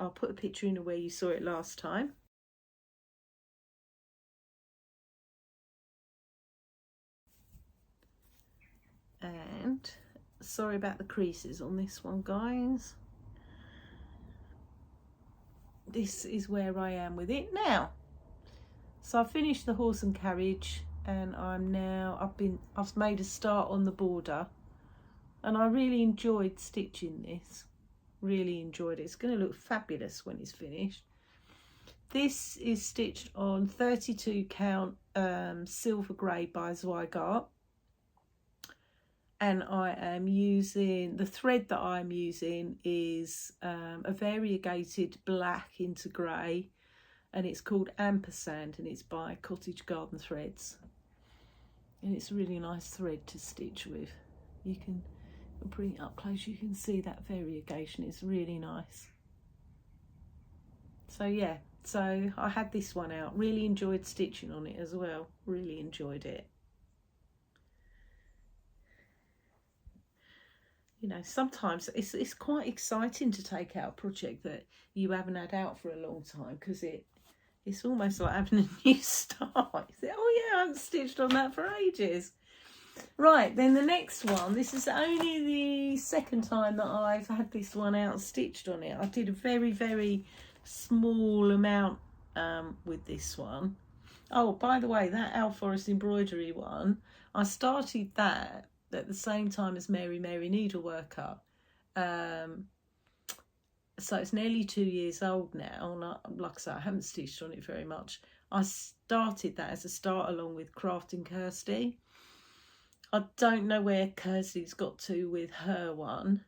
I'll put a picture in of where you saw it last time. And sorry about the creases on this one, guys. This is where I am with it now. So I've finished the horse and carriage, and I'm now I've made a start on the border, and I really enjoyed stitching this. Really enjoyed it. It's going to look fabulous when it's finished. This is stitched on 32 count silver grey by Zweigart. And I am using, the thread that I'm using is a variegated black into grey, and it's called Ampersand, and it's by Cottage Garden Threads. And it's a really nice thread to stitch with. You can bring it up close, you can see that variegation. It's really nice. So yeah, so I had this one out. Really enjoyed stitching on it as well. Really enjoyed it. You know, sometimes it's quite exciting to take out a project that you haven't had out for a long time, because it's almost like having a new start. You think, oh yeah, I haven't stitched on that for ages. Right, then the next one, this is only the second time that I've had this one out stitched on it. I did a very, very small amount with this one. Oh, by the way, that Owl Forest embroidery one, I started that at the same time as Mary Needleworker. So it's nearly 2 years old now, and like I said, I haven't stitched on it very much. I started that as a start along with Crafting Kirsty. I don't know where Kirsty's got to with her one.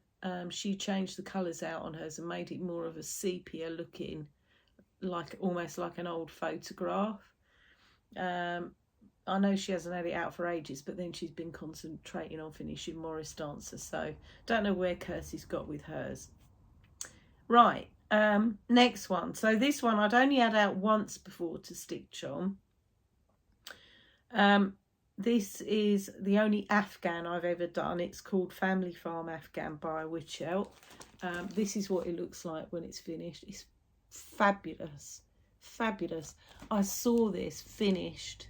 She changed the colours out on hers and made it more of a sepia looking, like almost like an old photograph. I know she hasn't had it out for ages, but then she's been concentrating on finishing Morris Dancer, so don't know where Kirsty's got with hers. Right, next one. So this one I'd only had out once before to stitch on. This is the only Afghan I've ever done. It's called Family Farm Afghan by WIP. This is what it looks like when it's finished. It's fabulous, fabulous. I saw this finished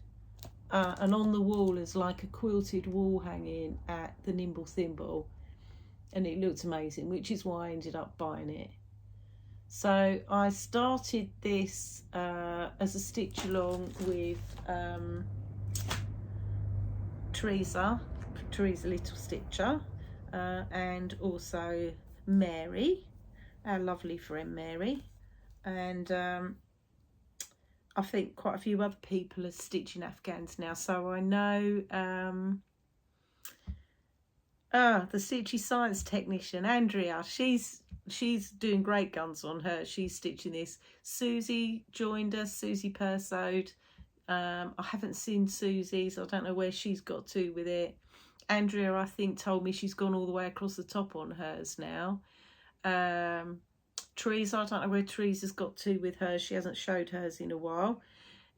and on the wall as like a quilted wall hanging at the Nimble Thimble, and it looked amazing, which is why I ended up buying it. So I started this as a stitch along with Teresa Little Stitcher, and also Mary, our lovely friend Mary, and I think quite a few other people are stitching Afghans now. So I know the Stitchy Science Technician Andrea, she's doing great guns on her. She's stitching this. Suzie joined us, Suzie Persode. I haven't seen Suzie, so I don't know where she's got to with it. Andrea, I think, told me she's gone all the way across the top on hers now. Teresa, I don't know where Teresa's got to with hers. She hasn't showed hers in a while.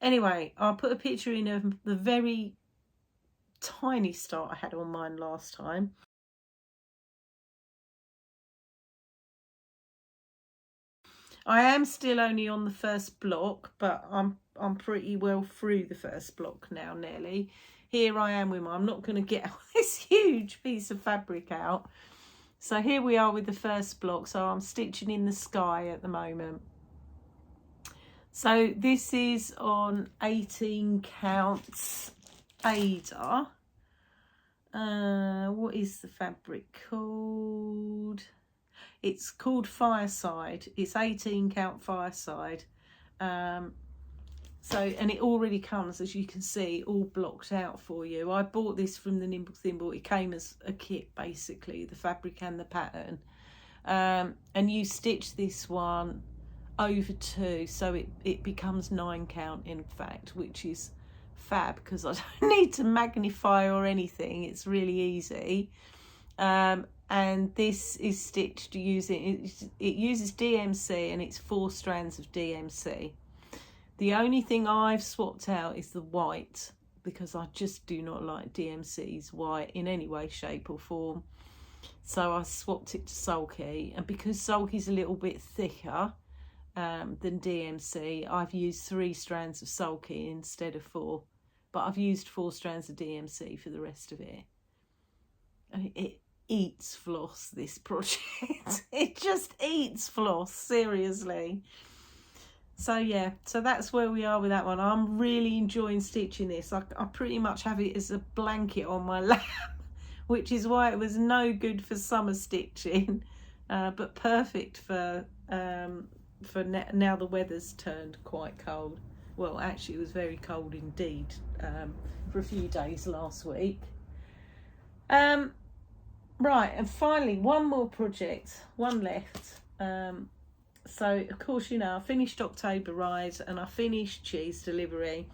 Anyway, I'll put a picture in of the very tiny start I had on mine last time. I am still only on the first block, but I'm pretty well through the first block now, nearly. Here I am with I'm not going to get this huge piece of fabric out. So here we are with the first block. So I'm stitching in the sky at the moment. So this is on 18 counts Ada. What is the fabric called? It's called Fireside. It's 18 count Fireside. And it already comes, as you can see, all blocked out for you. I bought this from the Nimble Thimble. It came as a kit, basically, the fabric and the pattern. And you stitch this one over 2, so it becomes 9 count, in fact, which is fab because I don't need to magnify or anything. It's really easy. And this is stitched using, it uses DMC, and it's 4 strands of DMC. The only thing I've swapped out is the white, because I just do not like DMC's white in any way, shape or form. So I swapped it to sulky, and because sulky's a little bit thicker than DMC, I've used 3 strands of sulky instead of 4. But I've used 4 strands of DMC for the rest of it. And it eats floss, this project. It just eats floss, seriously. So yeah, so that's where we are with that one. I'm really enjoying stitching this. I pretty much have it as a blanket on my lap, which is why it was no good for summer stitching, but perfect for now the weather's turned quite cold. Well, actually it was very cold indeed for a few days last week. Right, and finally one more project, one left. So of course, you know, I finished October Rise and I finished Cheese Delivery,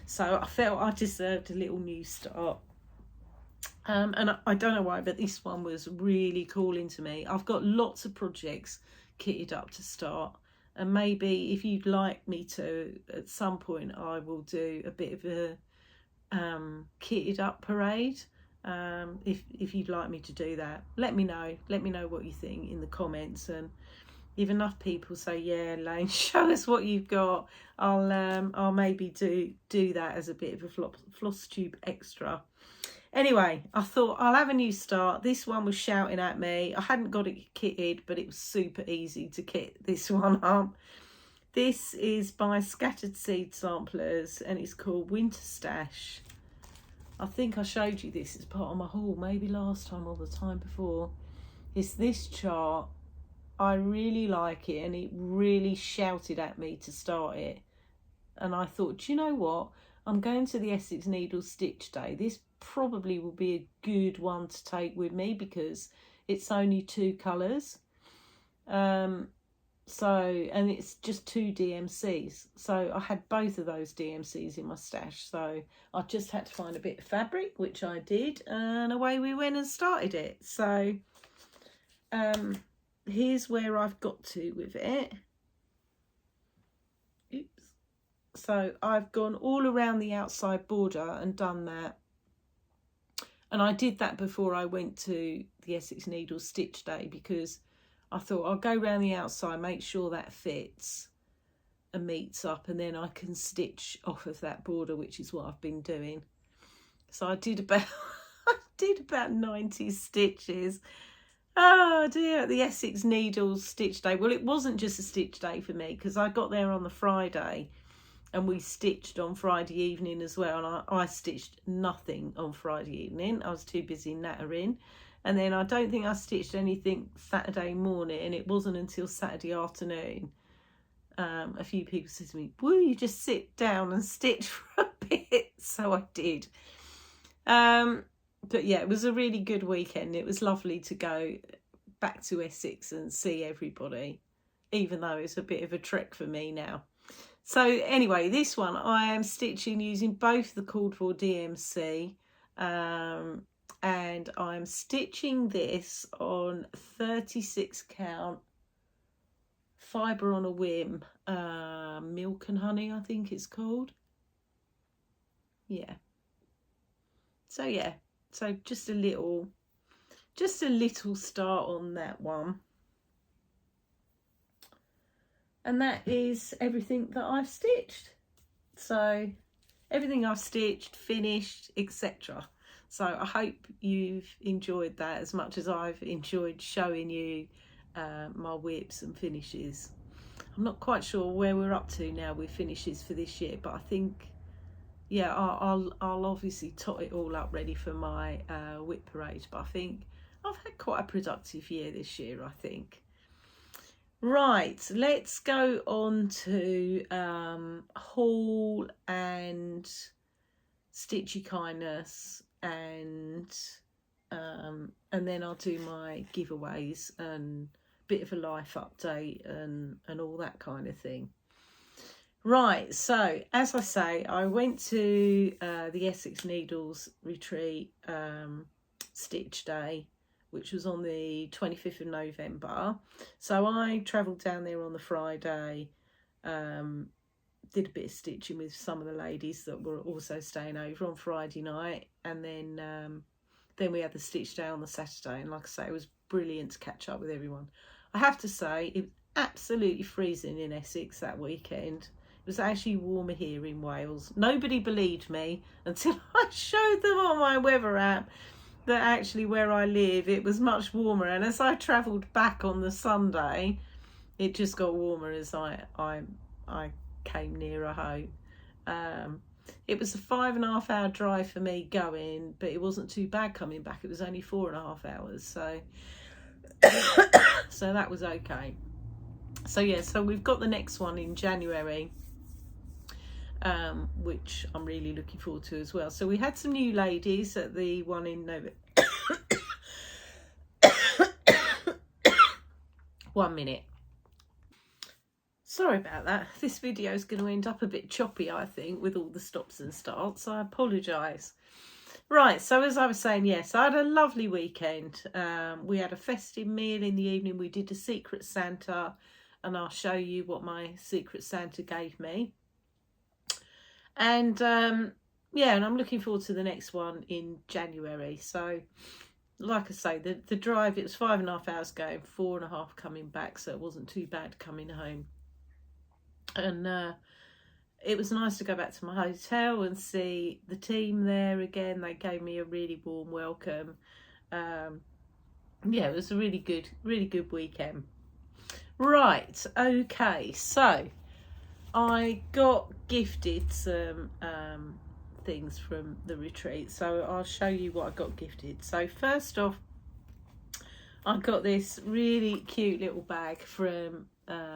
so I felt I deserved a little new start. And I don't know why, but this one was really calling to me. I've got lots of projects kitted up to start, and maybe if you'd like me to, at some point I will do a bit of a kitted up parade. If you'd like me to do that, let me know what you think in the comments. And if enough people say, yeah, Lane, show us what you've got, I'll maybe do that as a bit of a Flosstube extra. Anyway, I thought I'll have a new start. This one was shouting at me. I hadn't got it kitted, but it was super easy to kit this one up. This is by Scattered Seed Samplers, and it's called Winter Stash. I think I showed you this as part of my haul, maybe last time or the time before. It's this chart. I really like it, and it really shouted at me to start it. And I thought, do you know what? I'm going to the Essex Needle Stitch Day. This probably will be a good one to take with me because it's only 2 colours. And it's just 2 DMCs. So I had both of those DMCs in my stash. So I just had to find a bit of fabric, which I did, and away we went and started it. So here's where I've got to with it. Oops. So I've gone all around the outside border and done that And I did that before I went to the Essex Needles Stitch Day, because I thought I'll go around the outside, make sure that fits and meets up, and then I can stitch off of that border, which is what I've been doing. So I did about I did about 90 stitches. Oh dear, the Essex Needles Stitch Day. Well, it wasn't just a stitch day for me, because I got there on the Friday and we stitched on Friday evening as well. And I stitched nothing on Friday evening. I was too busy nattering. And then I don't think I stitched anything Saturday morning, and it wasn't until Saturday afternoon. A few people said to me, will you just sit down and stitch for a bit? So I did. But yeah, it was a really good weekend. It was lovely to go back to Essex and see everybody, even though it's a bit of a trek for me now. So anyway, this one I am stitching using both the cord for DMC, and I'm stitching this on 36 count fibre on a whim, Milk and Honey, I think it's called. Yeah. So yeah. So just a little start on that one. And that is everything that I've stitched. So everything I've stitched, finished, etc. So I hope you've enjoyed that as much as I've enjoyed showing you my WIPs and finishes. I'm not quite sure where we're up to now with finishes for this year, but I think, yeah, I'll obviously tot it all up ready for my WIP parade. But I think I've had quite a productive year this year, I think. Right, let's go on to haul and stitchy kindness, and then I'll do my giveaways and bit of a life update and all that kind of thing. Right, so as I say, I went to the Essex Needles Retreat Stitch Day, which was on the 25th of November. So I travelled down there on the Friday, did a bit of stitching with some of the ladies that were also staying over on Friday night, and then we had the stitch day on the Saturday. And like I say, it was brilliant to catch up with everyone. I have to say, it was absolutely freezing in Essex that weekend. It was actually warmer here in Wales. Nobody believed me until I showed them on my weather app that actually where I live it was much warmer. And as I travelled back on the Sunday, it just got warmer as I came nearer home. It was a 5.5 hour drive for me going, but it wasn't too bad coming back. It was only 4.5 hours, so so that was okay. So yeah, so we've got the next one in January, which I'm really looking forward to as well. So we had some new ladies at the one in November. 1 minute. Sorry about that. This video is going to end up a bit choppy, I think, with all the stops and starts. I apologise. Right, so as I was saying, yes, I had a lovely weekend. We had a festive meal in the evening. We did a Secret Santa, and I'll show you what my Secret Santa gave me. And yeah, and I'm looking forward to the next one in January. So like I say, the drive, it was 5.5 hours going, 4.5 coming back, so it wasn't too bad coming home. And it was nice to go back to my hotel and see the team there again. They gave me a really warm welcome. Yeah, it was a really good weekend. Right, okay, so I got gifted some things from the retreat, so I'll show you what I got gifted. So first off, I got this really cute little bag from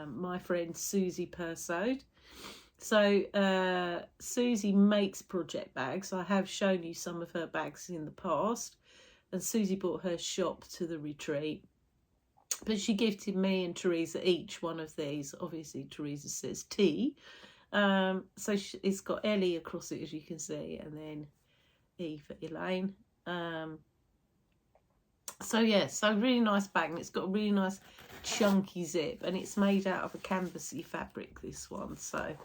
my friend Suzie Persode. So Suzie makes project bags. I have shown you some of her bags in the past, and Suzie brought her shop to the retreat, but she gifted me and Teresa each one of these. Obviously Teresa says T, so it's got Ellie across it, as you can see, and then E for Elaine. So yeah, so really nice bag, and it's got a really nice chunky zip, and it's made out of a canvasy fabric, this one. So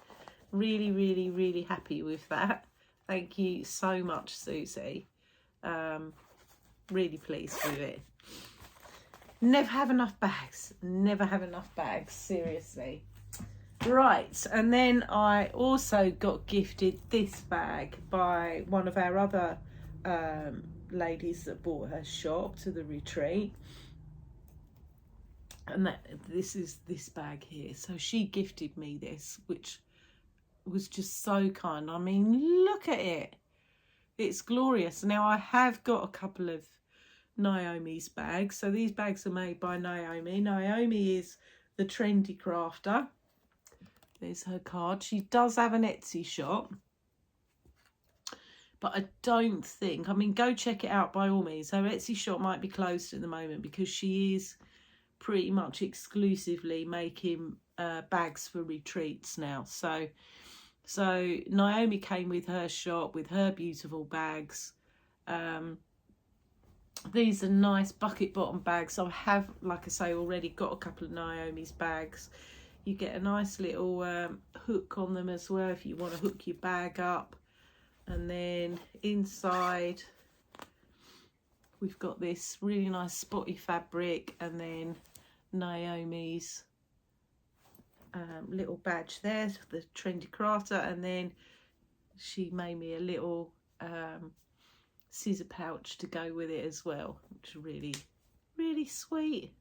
really happy with that. Thank you so much, Suzie. Really pleased with it. Never have enough bags. Never have enough bags, seriously. Right, and then I also got gifted this bag by one of our other ladies that bought her shop to the retreat. And this is this bag here. So she gifted me this, which was just so kind. I mean, look at it. It's glorious. Now, I have got a couple of Naomi's bags. So these bags are made by Naomi. Naomi is the Trendy Crafter. There's her card. She does have an Etsy shop. But I don't think, I mean, go check it out by all means. Her Etsy shop might be closed at the moment because she is pretty much exclusively making bags for retreats now. So Naomi came with her shop with her beautiful bags. These are nice bucket bottom bags. So I have, like I say, already got a couple of Naomi's bags. You get a nice little hook on them as well if you want to hook your bag up. And then inside we've got this really nice spotty fabric, and then Naomi's little badge there, the Trendy Crafter, and then she made me a little scissor pouch to go with it as well, which is really, really sweet.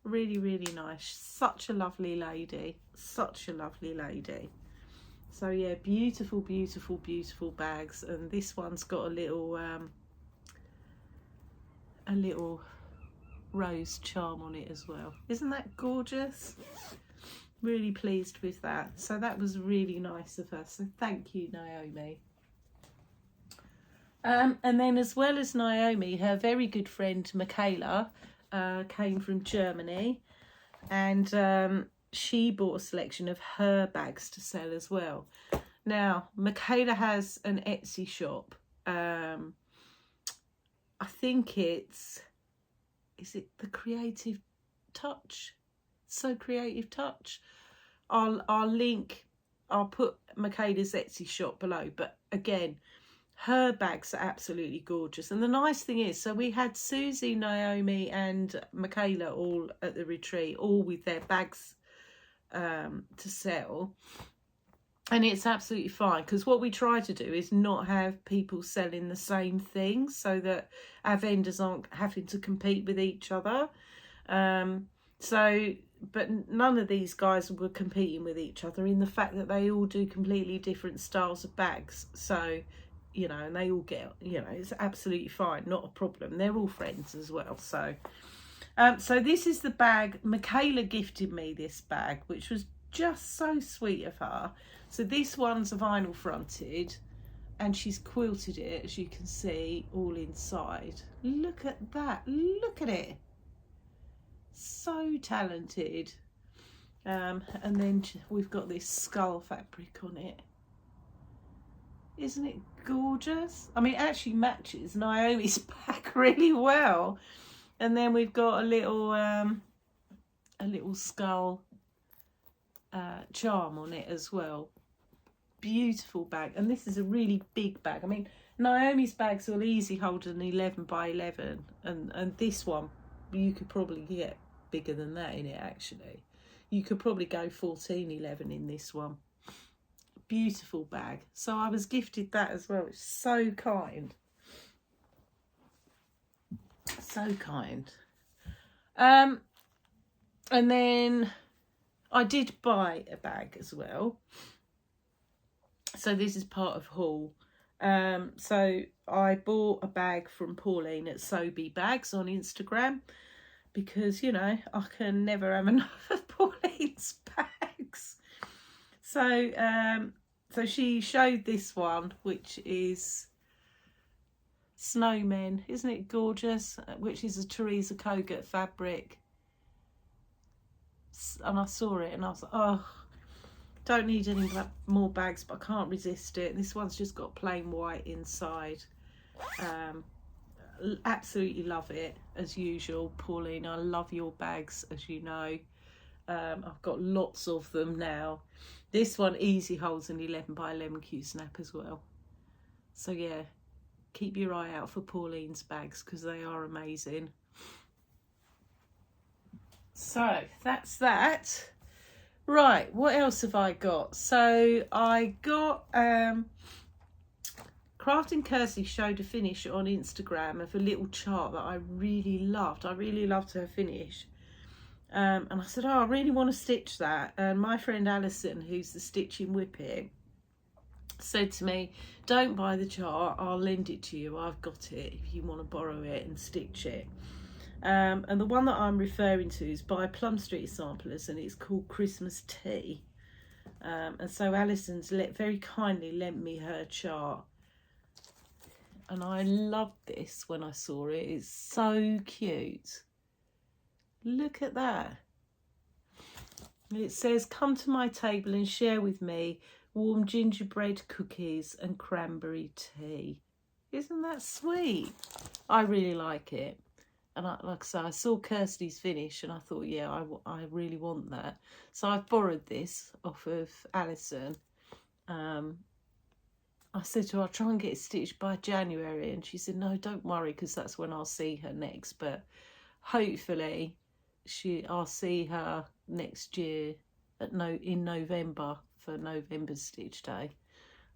Really, really nice. Such a lovely lady. Such a lovely lady. So yeah, beautiful, beautiful, beautiful bags. And this one's got a little rose charm on it as well. Isn't that gorgeous? Really pleased with that. So that was really nice of her. So thank you, Naomi. And then as well as Naomi, her very good friend Michaela came from Germany, and she bought a selection of her bags to sell as well. Now, Michaela has an Etsy shop. I think is it the Creative Touch? SewCreativeTouch. I'll put Michaela's Etsy shop below, but again, her bags are absolutely gorgeous. And the nice thing is, so we had Suzie, Naomi and Michaela all at the retreat, all with their bags to sell. And it's absolutely fine, because what we try to do is not have people selling the same things so that our vendors aren't having to compete with each other. But none of these guys were competing with each other in the fact that they all do completely different styles of bags. So, you know, and they all get, you know, it's absolutely fine, not a problem. They're all friends as well. So this is the bag. Michaela gifted me this bag, which was just so sweet of her. So this one's a vinyl fronted, and she's quilted it, as you can see, all inside. Look at that. Look at it. So talented. And then we've got this skull fabric on it. Isn't it gorgeous? I mean, it actually matches Naomi's bag really well. And then we've got a little skull charm on it as well. Beautiful bag. And this is a really big bag. I mean, Naomi's bags will easily hold an 11 by 11, and this one you could probably get bigger than that in it. Actually, you could probably go 14-11 in this one. Beautiful bag. So I was gifted that as well. It's so kind. So kind. And then I did buy a bag as well. So this is part of haul. So I bought a bag from Pauline at Sewbebags on Instagram, because, you know, I can never have enough of Pauline's bags. So she showed this one, which is Snowmen. Isn't it gorgeous? Which is a Teresa Kogut fabric. And I saw it and I was like, oh, don't need any more bags, but I can't resist it. This one's just got plain white inside. Absolutely love it, as usual, Pauline. I love your bags, as you know. I've got lots of them now. This one easy holds an 11 by 11 Q snap as well. So yeah, keep your eye out for Pauline's bags because they are amazing. So that's that. Right, what else have I got? So I got Crafting Kirsty showed a finish on Instagram of a little chart that I really loved. I really loved her finish. And I said, oh, I really want to stitch that. And my friend Alison, who's the Stitching WIP here, said to me, don't buy the chart, I'll lend it to you. I've got it if you want to borrow it and stitch it. And the one that I'm referring to is by Plum Street Samplers, and it's called Christmas Tea. And so Alison's very kindly lent me her chart. And I loved this when I saw it. It's so cute. Look at that. It says, come to my table and share with me warm gingerbread cookies and cranberry tea. Isn't that sweet? I really like it. And like I said, I saw Kirsty's finish and I thought, yeah, I really want that. So I've borrowed this off of Alison. I said to her, I'll try and get it stitched by January. And she said, no, don't worry, because that's when I'll see her next. But hopefully I'll see her next year in November for November's stitch day.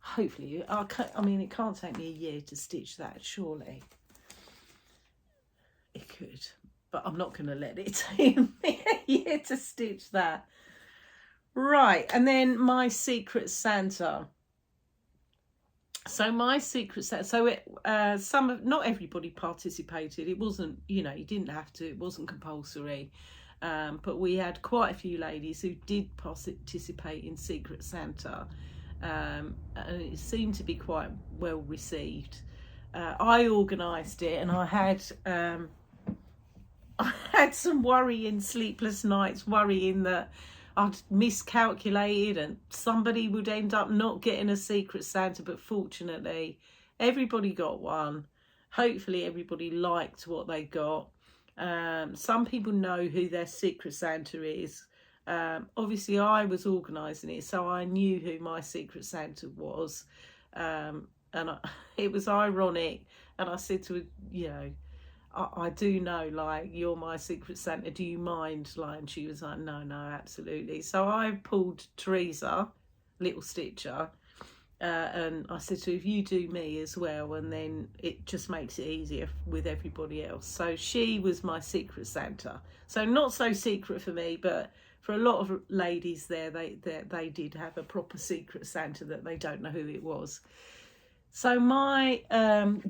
Hopefully. I mean, it can't take me a year to stitch that, surely. It could. But I'm not going to let it take me a year to stitch that. Right, and then my Secret Santa. So my Secret Santa, so not everybody participated. It wasn't, you know, you didn't have to, it wasn't compulsory. But we had quite a few ladies who did participate in Secret Santa. And it seemed to be quite well received. I organised it, and I had some worrying, sleepless nights, worrying that I'd miscalculated and somebody would end up not getting a Secret Santa, but fortunately everybody got one. Hopefully everybody liked what they got. Some people know who their Secret Santa is. Obviously I was organising it, so I knew who my Secret Santa was. It was ironic, and I said to her, you know, I do know, like, you're my Secret Santa, do you mind? Like, and she was like, no, absolutely. So I pulled Teresa, Little Stitcher, and I said to her, if you do me as well, and then it just makes it easier with everybody else. So she was my Secret Santa. So not so secret for me, but for a lot of ladies there, they did have a proper Secret Santa that they don't know who it was. So my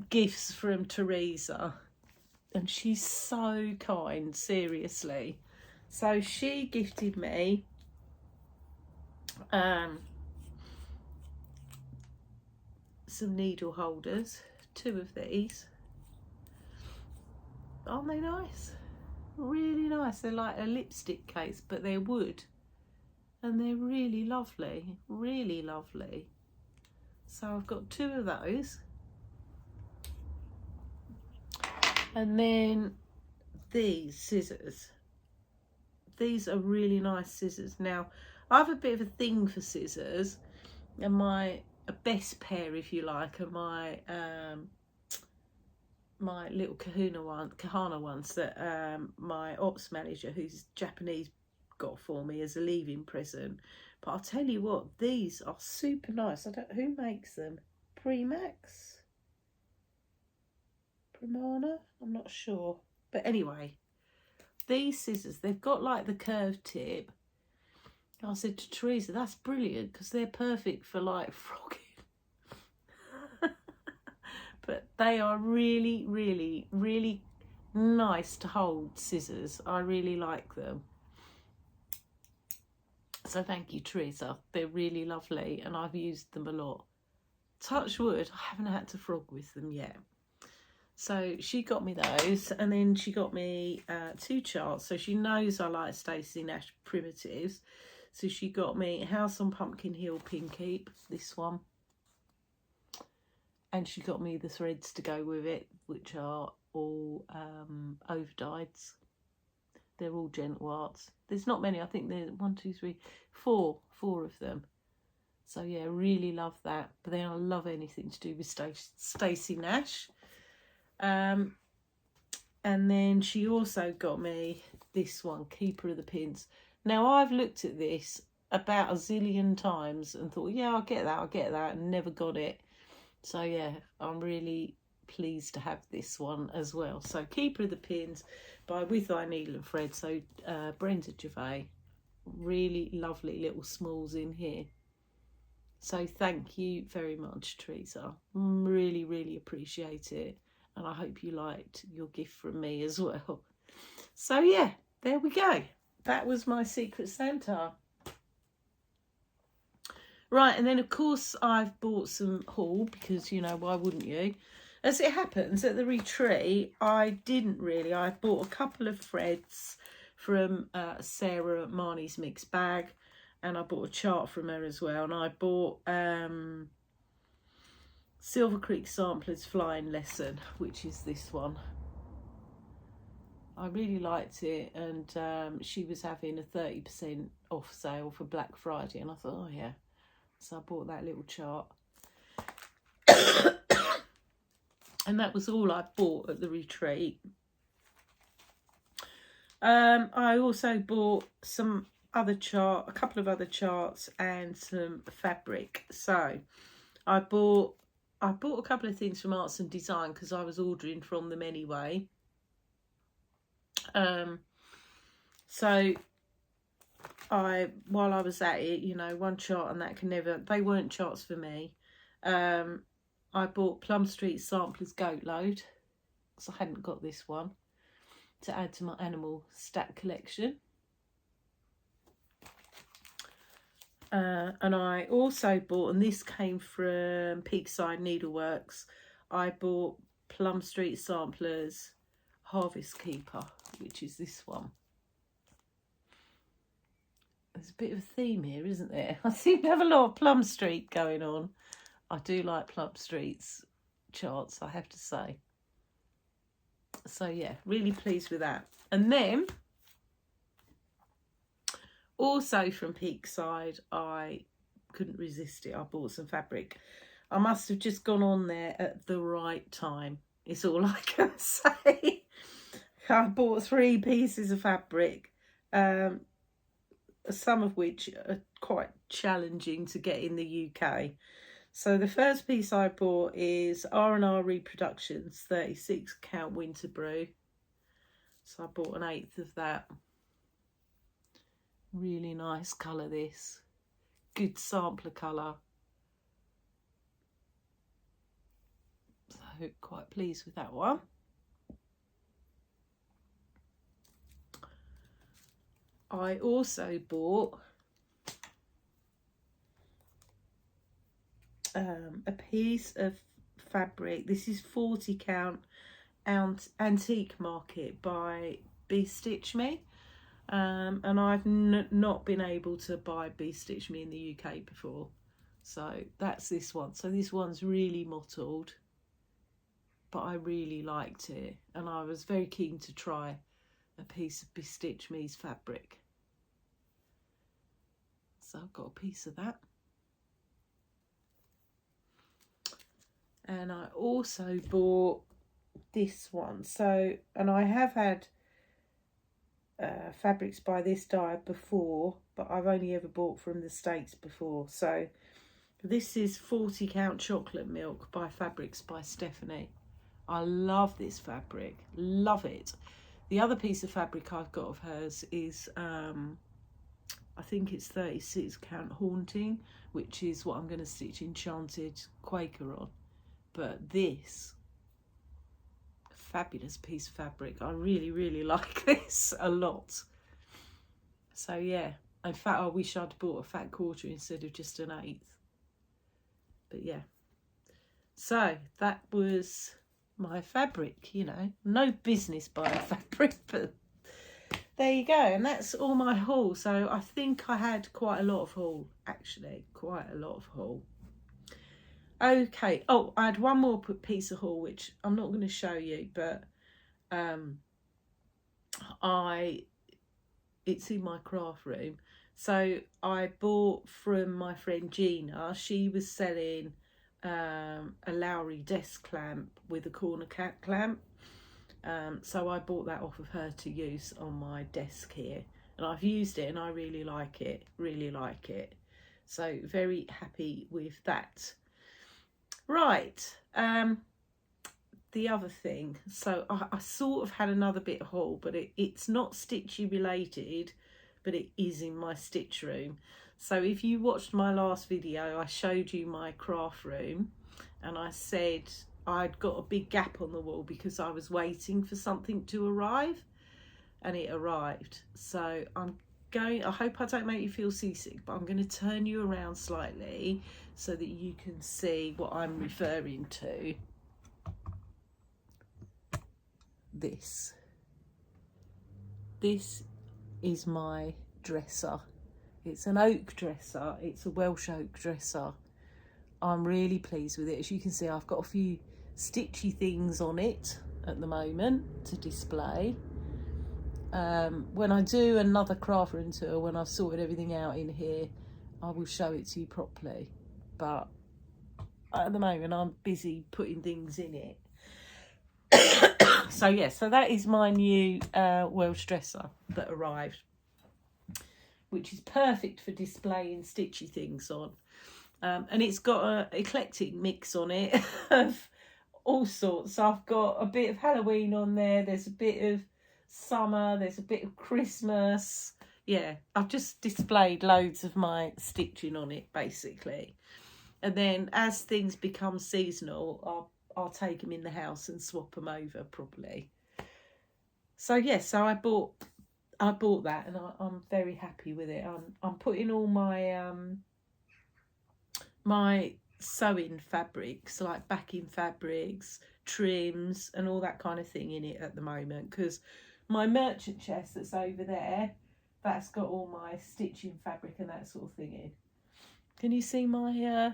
gifts from Teresa, and she's so kind, seriously. So she gifted me some needle holders, 2 of these. Aren't they nice? Really nice. They're like a lipstick case, but they're wood. And they're really lovely, really lovely. So I've got 2 of those. And then these scissors. These are really nice scissors. Now, I have a bit of a thing for scissors, and my best pair, if you like, are my my little Kahana ones that my ops manager, who's Japanese, got for me as a leaving present. But I'll tell you what, these are super nice. Who makes them? Premax? Primana? I'm not sure. But anyway, these scissors, they've got like the curved tip. I said to Teresa, that's brilliant, because they're perfect for like frogging. But they are really, really, really nice to hold scissors. I really like them. So thank you, Teresa. They're really lovely, and I've used them a lot. Touch wood, I haven't had to frog with them yet. So she got me those, and then she got me 2 charts. So she knows I like Stacey Nash primitives. So she got me House on Pumpkin Hill Pink Heap, this one. And she got me the threads to go with it, which are all overdyeds. They're all Gentle Arts. There's not many. I think there's 1, 2, 3, 4 of them. So yeah, really love that. But then I love anything to do with Stacey Nash. And then she also got me this one, Keeper of the Pins. Now, I've looked at this about a zillion times and thought, yeah, I'll get that, and never got it. So yeah, I'm really pleased to have this one as well. So Keeper of the Pins by With Thy Needle and Thread. So Brenda Gervais, really lovely little smalls in here. So thank you very much, Teresa. Really, really appreciate it. And I hope you liked your gift from me as well. So yeah, there we go. That was my Secret Santa. Right, and then of course I've bought some haul because, you know, why wouldn't you? As it happens, at the retreat, I bought a couple of threads from Sarah Marnie's mixed bag, and I bought a chart from her as well, and I bought Silver Creek Samplers Flying Lesson, which is this one. I really liked it, and she was having a 30% off sale for Black Friday, and I thought, oh yeah. So I bought that little chart. And that was all I bought at the retreat. I also bought a couple of other charts and some fabric. So I bought a couple of things from Arts and Design because I was ordering from them anyway. So while I was at it, you know, one chart and that they weren't charts for me. I bought Plum Street Samplers Goat Load because I hadn't got this one, to add to my animal stack collection. And I also bought, and this came from Peakside Needleworks, I bought Plum Street Samplers Harvest Keeper, which is this one. There's a bit of a theme here, isn't there? I seem to have a lot of Plum Street going on. I do like Plum Street's charts, I have to say. So yeah, really pleased with that. And then also from Peakside, I couldn't resist it. I bought some fabric. I must have just gone on there at the right time. It's all I can say. I bought 3 pieces of fabric, some of which are quite challenging to get in the UK. So the first piece I bought is R&R Reproductions 36 count Winter Brew. So I bought an 1/8 of that. Really nice colour, this. Good sampler colour. So quite pleased with that one. I also bought a piece of fabric. This is 40 count Antique Market by BeStitchMe. And I've not been able to buy BeStitchMe in the UK before. So that's this one. So this one's really mottled, but I really liked it. And I was very keen to try a piece of BeStitchMe's fabric. So I've got a piece of that. And I also bought this one. So, and I have had fabrics by this dye before, but I've only ever bought from the States before. So this is 40 count Chocolate Milk by FabricsbyStephanie. I love this fabric, love it. The other piece of fabric I've got of hers is I think it's 36 count Haunting, which is what I'm going to stitch Enchanted Quaker on. But this fabulous piece of fabric, I really, really like this a lot. So yeah, in fact I wish I'd bought a fat quarter instead of just an 1/8. But yeah, so that was my fabric. You know, no business buying fabric, but there you go. And that's all my haul. So I think I had quite a lot of haul, actually, quite a lot of haul. Okay, oh, I had one more piece of haul which I'm not going to show you, but it's in my craft room. So I bought from my friend Gina. She was selling a Lowry desk clamp with a corner cat clamp. So I bought that off of her to use on my desk here, and I've used it and I really like it, so very happy with that. Right, the other thing, so I sort of had another bit of haul, but it's not stitchy related, but it is in my stitch room. So if you watched my last video, I showed you my craft room, and I said I'd got a big gap on the wall because I was waiting for something to arrive, and it arrived. So I hope I don't make you feel seasick, but I'm going to turn you around slightly so that you can see what I'm referring to. This is my dresser. It's an oak dresser. It's a Welsh oak dresser. I'm really pleased with it. As you can see, I've got a few stitchy things on it at the moment to display. When I do another craft room tour, when I've sorted everything out in here, I will show it to you properly, but at the moment I'm busy putting things in it. So yeah, so that is my new Welsh dresser that arrived, which is perfect for displaying stitchy things on. And it's got an eclectic mix on it of all sorts. So I've got a bit of Halloween on there, there's a bit of summer, there's a bit of Christmas. Yeah, I've just displayed loads of my stitching on it basically, and then as things become seasonal, I'll take them in the house and swap them over properly. So yeah, so I bought that, and I'm very happy with it. I'm putting all my my sewing fabrics, like backing fabrics, trims and all that kind of thing in it at the moment, because my merchant chest that's over there, that's got all my stitching fabric and that sort of thing in. Can you see my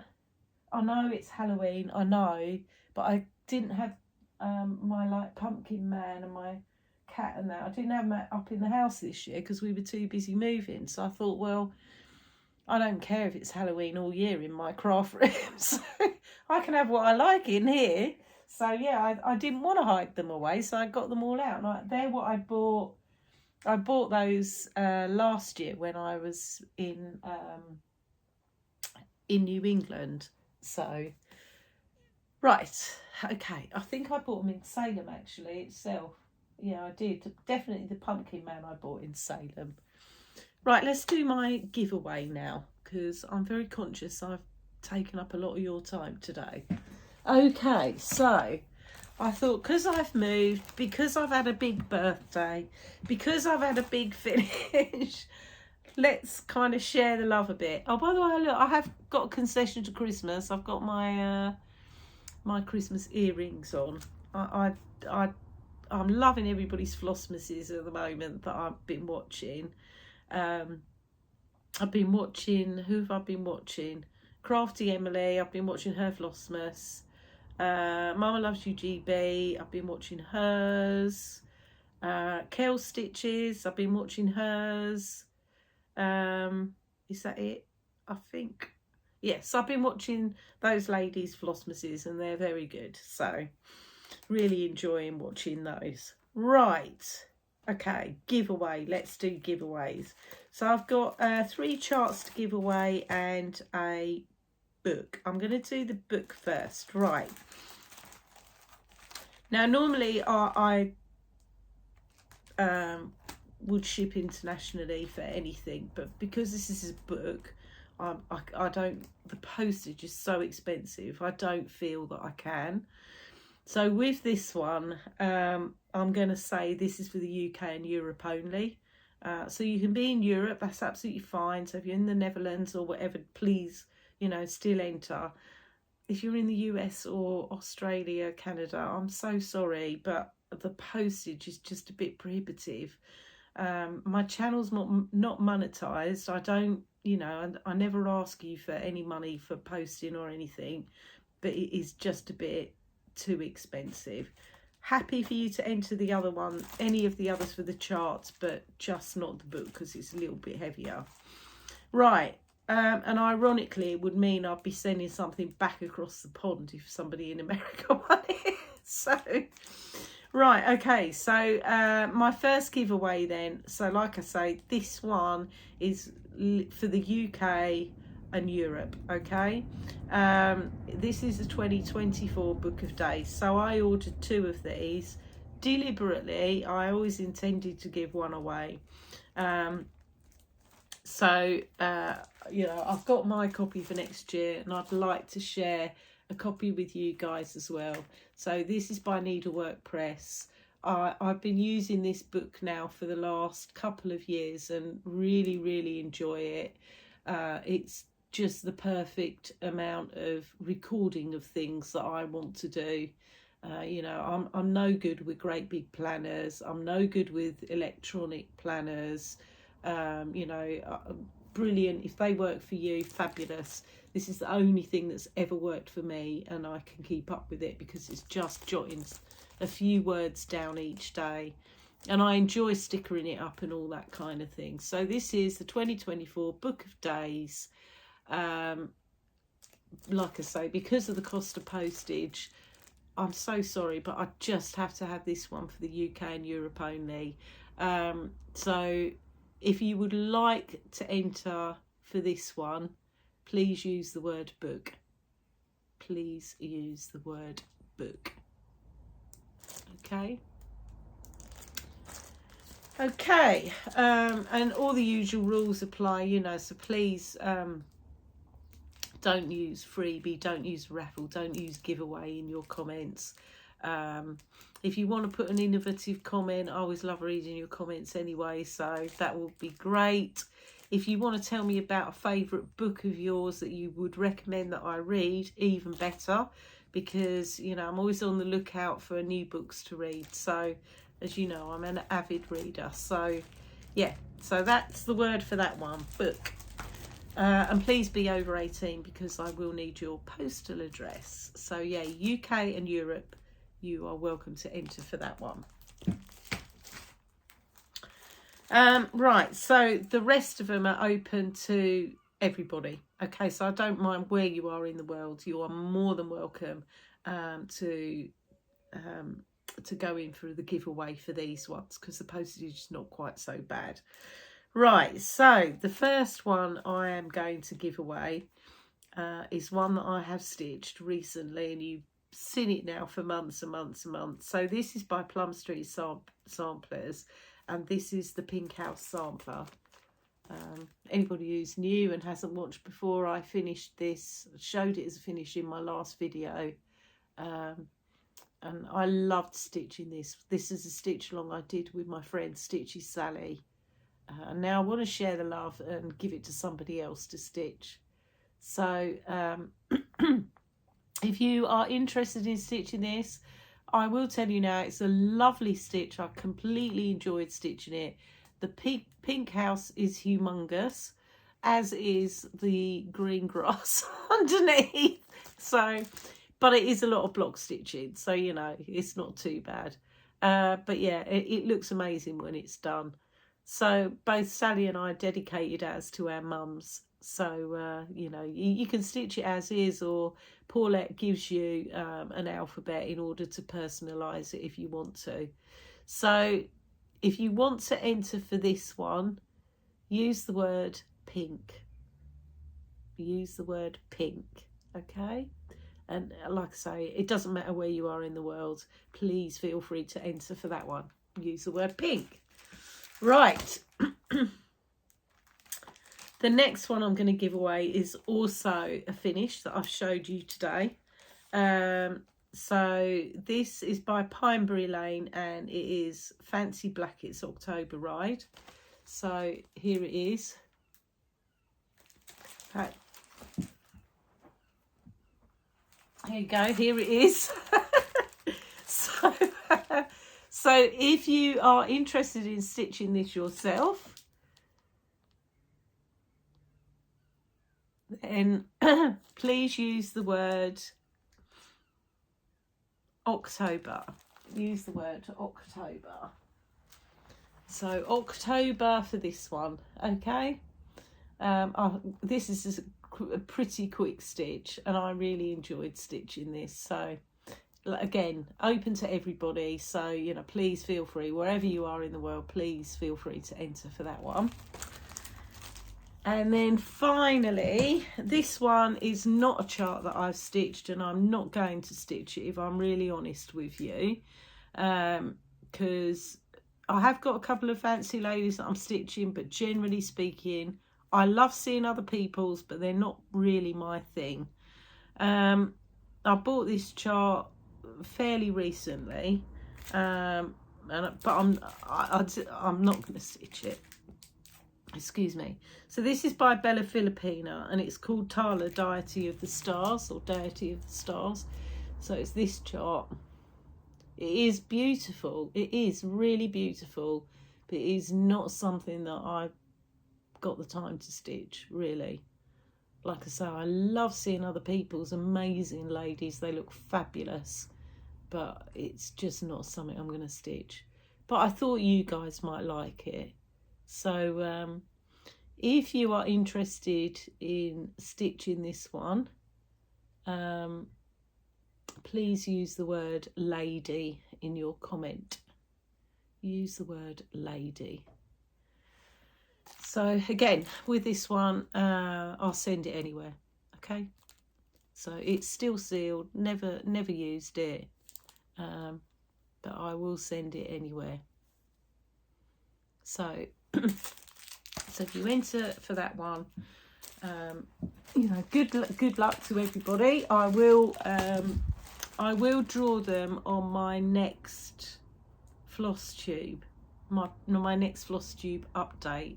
I know it's Halloween, I know, but I didn't have my like pumpkin man and my cat and that. I didn't have them up in the house this year because we were too busy moving. So I thought, well, I don't care if it's Halloween all year in my craft room, so I can have what I like in here. So yeah, I didn't want to hide them away, so I got them all out. And they're what I bought. I bought those last year when I was in New England. So right, okay, I think I bought them in Salem actually itself. Yeah, I did. Definitely the pumpkin man I bought in Salem. Right, let's do my giveaway now, because I'm very conscious I've taken up a lot of your time today. Okay, so I thought, because I've moved, because I've had a big birthday, because I've had a big finish, let's kind of share the love a bit. Oh, by the way, look, I have got a concession to Christmas. I've got my my Christmas earrings on. I'm loving everybody's Flossmasses at the moment that I've been watching. I've been watching, who have I been watching? Crafty Emily, I've been watching her Flossmas. MommaLovesYouGB, I've been watching hers. Kel Stitches, I've been watching hers. Is that it? I think. Yes, I've been watching those ladies' Flossmasses and they're very good. So really enjoying watching those. Right. Okay, giveaway. Let's do giveaways. So I've got 3 charts to give away and a book. I'm going to do the book first. Right. Now, normally I would ship internationally for anything, but because this is a book, I don't. The postage is so expensive. I don't feel that I can. So with this one, I'm going to say this is for the UK and Europe only. So you can be in Europe, that's absolutely fine. So if you're in the Netherlands or whatever, please, you know, still enter. If you're in the US or Australia, Canada, I'm so sorry, but the postage is just a bit prohibitive. My channel's not monetized. I don't, you know, I never ask you for any money for posting or anything, but it is just a bit too expensive. Happy for you to enter the other one, any of the others for the charts, but just not the book because it's a little bit heavier. Right. And ironically, it would mean I'd be sending something back across the pond if somebody in America wanted it. So, right, okay. So, my first giveaway then. So, like I say, this one is for the UK and Europe, okay? This is the 2024 Book of Days. So, I ordered 2 of these. Deliberately, I always intended to give one away. So, you know, I've got my copy for next year and I'd like to share a copy with you guys as well. So this is by Needlework Press. I've been using this book now for the last couple of years and really enjoy it. It's just the perfect amount of recording of things that I want to do. You know, I'm no good with great big planners. I'm no good with electronic planners. You know, brilliant. If they work for you, fabulous. This is the only thing that's ever worked for me, and I can keep up with it because it's just jotting a few words down each day, and I enjoy stickering it up and all that kind of thing. So this is the 2024 Book of Days. Like I say, because of the cost of postage, I'm so sorry, but I just have to have this one for the UK and Europe only. So if you would like to enter for this one, please use the word book. Please use the word book. Okay. Okay. And all the usual rules apply, you know, so please don't use freebie, don't use raffle, don't use giveaway in your comments. If you want to put an innovative comment, I always love reading your comments anyway, so that will be great. If you want to tell me about a favourite book of yours that you would recommend that I read, even better, because, you know, I'm always on the lookout for new books to read. So, as you know, I'm an avid reader. So, yeah, so that's the word for that one, book. And please be over 18 because I will need your postal address. So, yeah, UK and Europe, you are welcome to enter for that one. Right, so the rest of them are open to everybody. Okay, so I don't mind where you are in the world. You are more than welcome to go in for the giveaway for these ones because the postage is not quite so bad. Right, so the first one I am going to give away is one that I have stitched recently, and you've seen it now for months and months and months. So this is by Plum Street Samplers, and this is the Pink House sampler. Anybody who's new and hasn't watched before, I finished this, showed it as a finish in my last video, and I loved stitching this. This is a stitch along I did with my friend Stitchy Sally. And now I want to share the love and give it to somebody else to stitch. So if you are interested in stitching this, I will tell you now, it's a lovely stitch. I completely enjoyed stitching it. The pink house is humongous, as is the green grass underneath. So, but it is a lot of block stitching, so, you know, it's not too bad. But yeah, it looks amazing when it's done. So both Sally and I dedicated ours to our mums. So, you know, you can stitch it as is, or Paulette gives you an alphabet in order to personalise it if you want to. So if you want to enter for this one, use the word pink. Use the word pink, okay? And like I say, it doesn't matter where you are in the world. Please feel free to enter for that one. Use the word pink. Right. The next one I'm going to give away is also a finish that I've showed you today. So this is by Pineberry Lane, and it is Fancy Blackett's October Ride. So here it is. Okay. Here you go, here it is. So if you are interested in stitching this yourself, then please use the word October. Use the word October. So October for this one, okay? This is a pretty quick stitch, and I really enjoyed stitching this. So again, open to everybody, so you know, please feel free, wherever you are in the world, please feel free to enter for that one. And then finally, this one is not a chart that I've stitched, and I'm not going to stitch it, if I'm really honest with you, because I have got a couple of fancy ladies that I'm stitching, but generally speaking, I love seeing other people's, but they're not really my thing. I bought this chart fairly recently, but I'm not going to stitch it. Excuse me. So this is by Bella Filipina, and it's called Tala, Deity of the Stars, or Deity of the Stars. So it's this chart. It is beautiful. It is really beautiful, but it is not something that I've got the time to stitch, really. Like I say, I love seeing other people's amazing ladies. They look fabulous, but it's just not something I'm going to stitch. But I thought you guys might like it. So if you are interested in stitching this one, please use the word lady in your comment. Use the word lady. So again, with this one, I'll send it anywhere. Okay, so it's still sealed, never used it, but I will send it anywhere. So so if you enter for that one, you know, good luck to everybody. I will draw them on my next Flosstube, my next Flosstube update,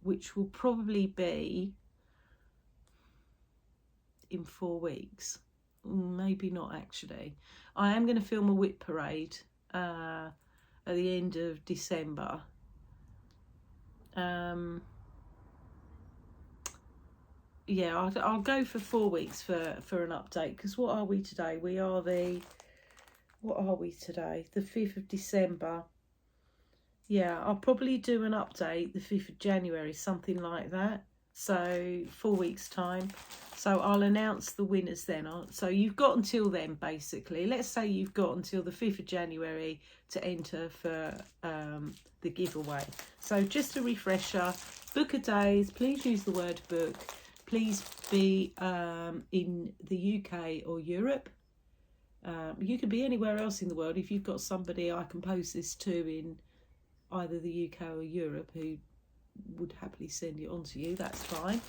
which will probably be in 4 weeks. Maybe not, actually. I am going to film a WIP parade at the end of December. Yeah, I'll go for 4 weeks for an update, because what are we today? What are we today? The 5th of December. Yeah, I'll probably do an update the 5th of January, something like that. So 4 weeks time. So I'll announce the winners then. So you've got until then, basically. Let's say you've got until the 5th of January to enter for the giveaway. So just a refresher, book a days. Please use the word book. Please be in the UK or Europe. You could be anywhere else in the world. If you've got somebody I can post this to in either the UK or Europe who would happily send it on to you, that's fine.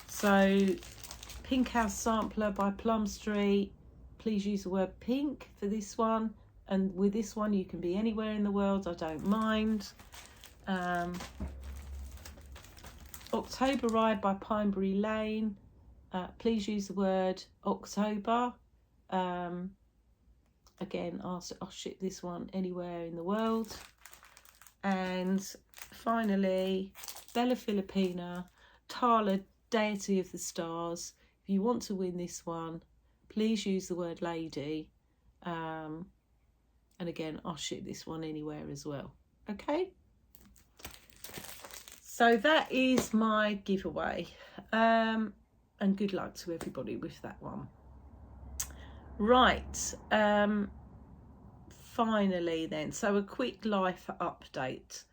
So Pink House Sampler by Plum Street. Please use the word pink for this one, and with this one you can be anywhere in the world, I don't mind. October Ride by Pinebury Lane. Please use the word October. Again, I'll ship this one anywhere in the world. And finally, Bella Filipina, Tala, Deity of the Stars. If you want to win this one, please use the word lady. And again, I'll ship this one anywhere as well. Okay? So that is my giveaway. And good luck to everybody with that one. Right. Finally then, so a quick life update.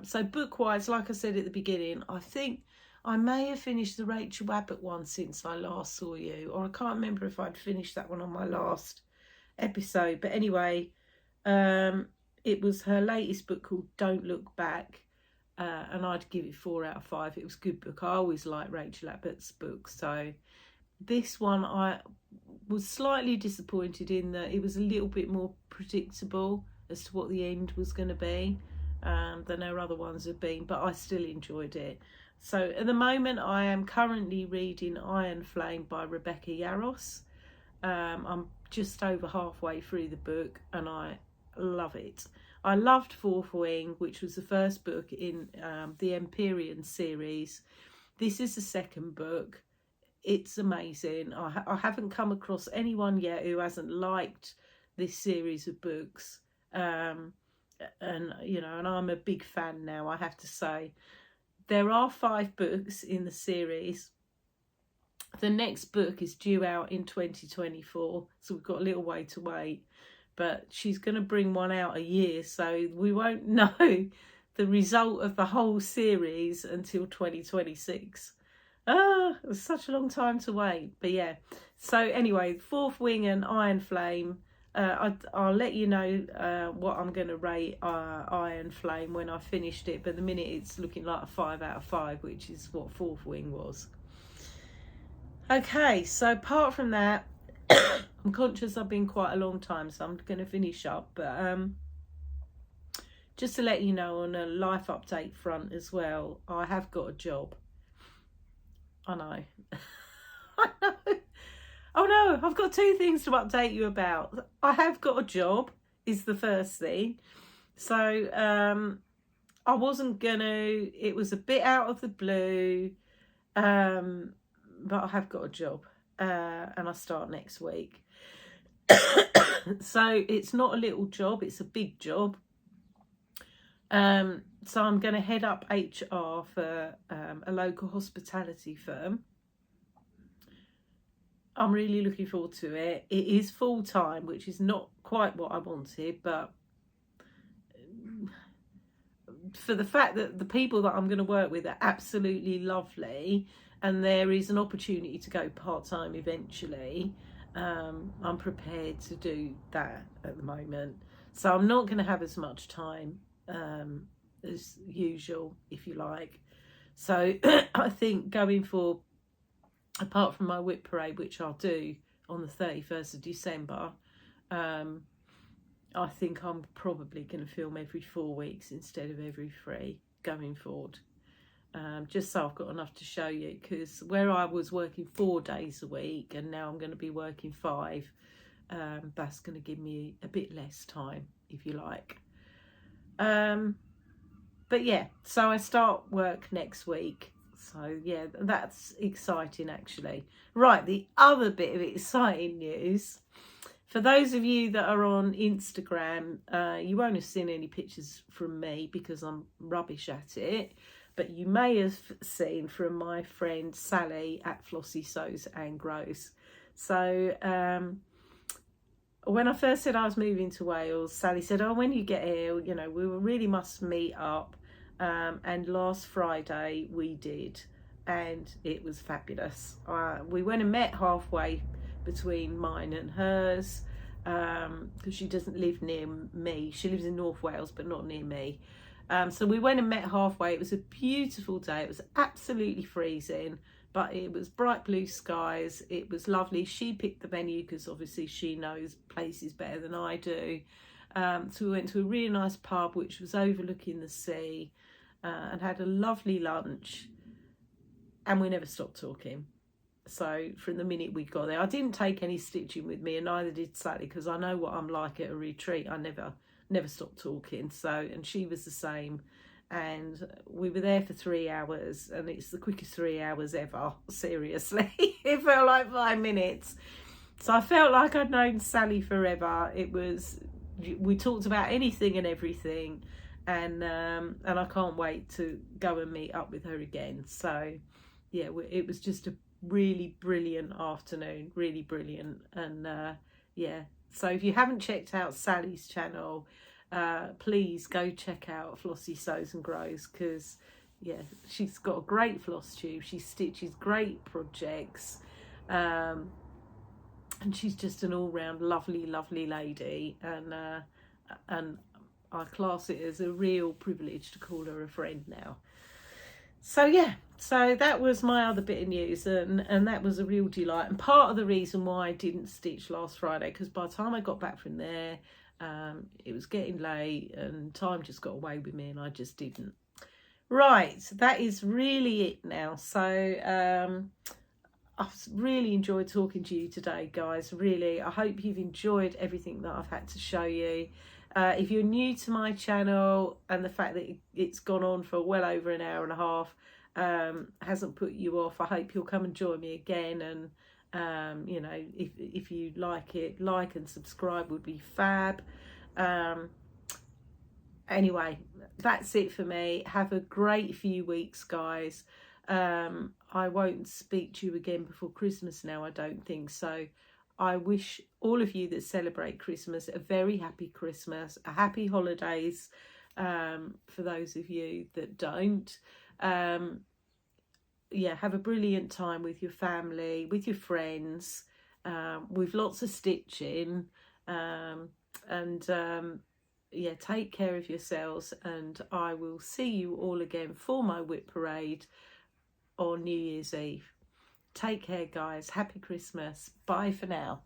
So book-wise, like I said at the beginning, I think I may have finished the Rachel Abbott one since I last saw you, or I can't remember if I'd finished that one on my last episode. But anyway, it was her latest book called Don't Look Back, and I'd give it 4 out of 5. It was a good book. I always like Rachel Abbott's books, so this one I was slightly disappointed in that it was a little bit more predictable as to what the end was going to be than her other ones have been, but I still enjoyed it. So at the moment I am currently reading Iron Flame by Rebecca Yarros. I'm just over halfway through the book and I love it. I loved Fourth Wing, which was the first book in the Empyrean series. This is the second book. It's amazing. I haven't come across anyone yet who hasn't liked this series of books. and you know, and I'm a big fan now, I have to say. There are 5 books in the series. The next book is due out in 2024, so we've got a little way to wait. But she's going to bring one out a year, so we won't know the result of the whole series until 2026. It's such a long time to wait. But yeah, so anyway, Fourth Wing and Iron Flame. I'll let you know what I'm going to rate Iron Flame when I finished it. But at the minute it's looking like a 5 out of 5, which is what Fourth Wing was. Okay, so apart from that, I'm conscious I've been quite a long time, so I'm going to finish up. But just to let you know, on a life update front as well, I have got a job. I know. I know. Oh no, I've got 2 things to update you about. I have got a job, is the first thing. So I wasn't gonna, it was a bit out of the blue, but I have got a job, and I start next week. So it's not a little job, it's a big job. So I'm going to head up HR for a local hospitality firm. I'm really looking forward to it. It is full-time, which is not quite what I wanted, but for the fact that the people that I'm going to work with are absolutely lovely, and there is an opportunity to go part-time eventually, I'm prepared to do that at the moment. So I'm not going to have as much time as usual, if you like. So I think going for, apart from my WIP parade, which I'll do on the 31st of December, I think I'm probably going to film every 4 weeks instead of every 3 going forward. Just so I've got enough to show you, because where I was working 4 days a week and now I'm going to be working 5, that's going to give me a bit less time, if you like. But yeah, so I start work next week. So yeah, that's exciting actually. Right, the other bit of exciting news. For those of you that are on Instagram, you won't have seen any pictures from me because I'm rubbish at it. But you may have seen from my friend Sally at Flossie Sews and Grows. So when I first said I was moving to Wales, Sally said, oh, when you get here, you know, we really must meet up. And last Friday we did, and it was fabulous. We went and met halfway between mine and hers, because she doesn't live near me. She lives in North Wales, but not near me. So we went and met halfway. It was a beautiful day. It was absolutely freezing, but it was bright blue skies. It was lovely. She picked the venue because obviously she knows places better than I do. So we went to a really nice pub which was overlooking the sea, and had a lovely lunch, and we never stopped talking. So from the minute we got there, I didn't take any stitching with me, and neither did Sally, because I know what I'm like at a retreat. I never stopped talking. So, and she was the same, and we were there for 3 hours, and it's the quickest 3 hours ever. Seriously, it felt like 5 minutes. So I felt like I'd known Sally forever. We talked about anything and everything, and I can't wait to go and meet up with her again. So yeah, it was just a really brilliant afternoon, really brilliant. And yeah, so if you haven't checked out Sally's channel, please go check out Flossie Sews and Grows, because yeah, she's got a great floss tube. She stitches great projects, and she's just an all-round lovely lady, and I class it as a real privilege to call her a friend now. So yeah, so that was my other bit of news, and that was a real delight, and part of the reason why I didn't stitch last Friday, because by the time I got back from there, it was getting late and time just got away with me, and I just didn't. Right, that is really it now. So I've really enjoyed talking to you today, guys. Really, I hope you've enjoyed everything that I've had to show you. If you're new to my channel, and the fact that it's gone on for well over an hour and a half hasn't put you off, I hope you'll come and join me again. And you know, if you like it, like and subscribe would be fab. Anyway, that's it for me. Have a great few weeks, guys. I won't speak to you again before Christmas now, I don't think. So I wish all of you that celebrate Christmas a very happy Christmas, a happy holidays, for those of you that don't. Yeah, have a brilliant time with your family, with your friends, with lots of stitching, yeah, take care of yourselves, and I will see you all again for my WIP parade on New Year's Eve. Take care, guys. Happy Christmas. Bye for now.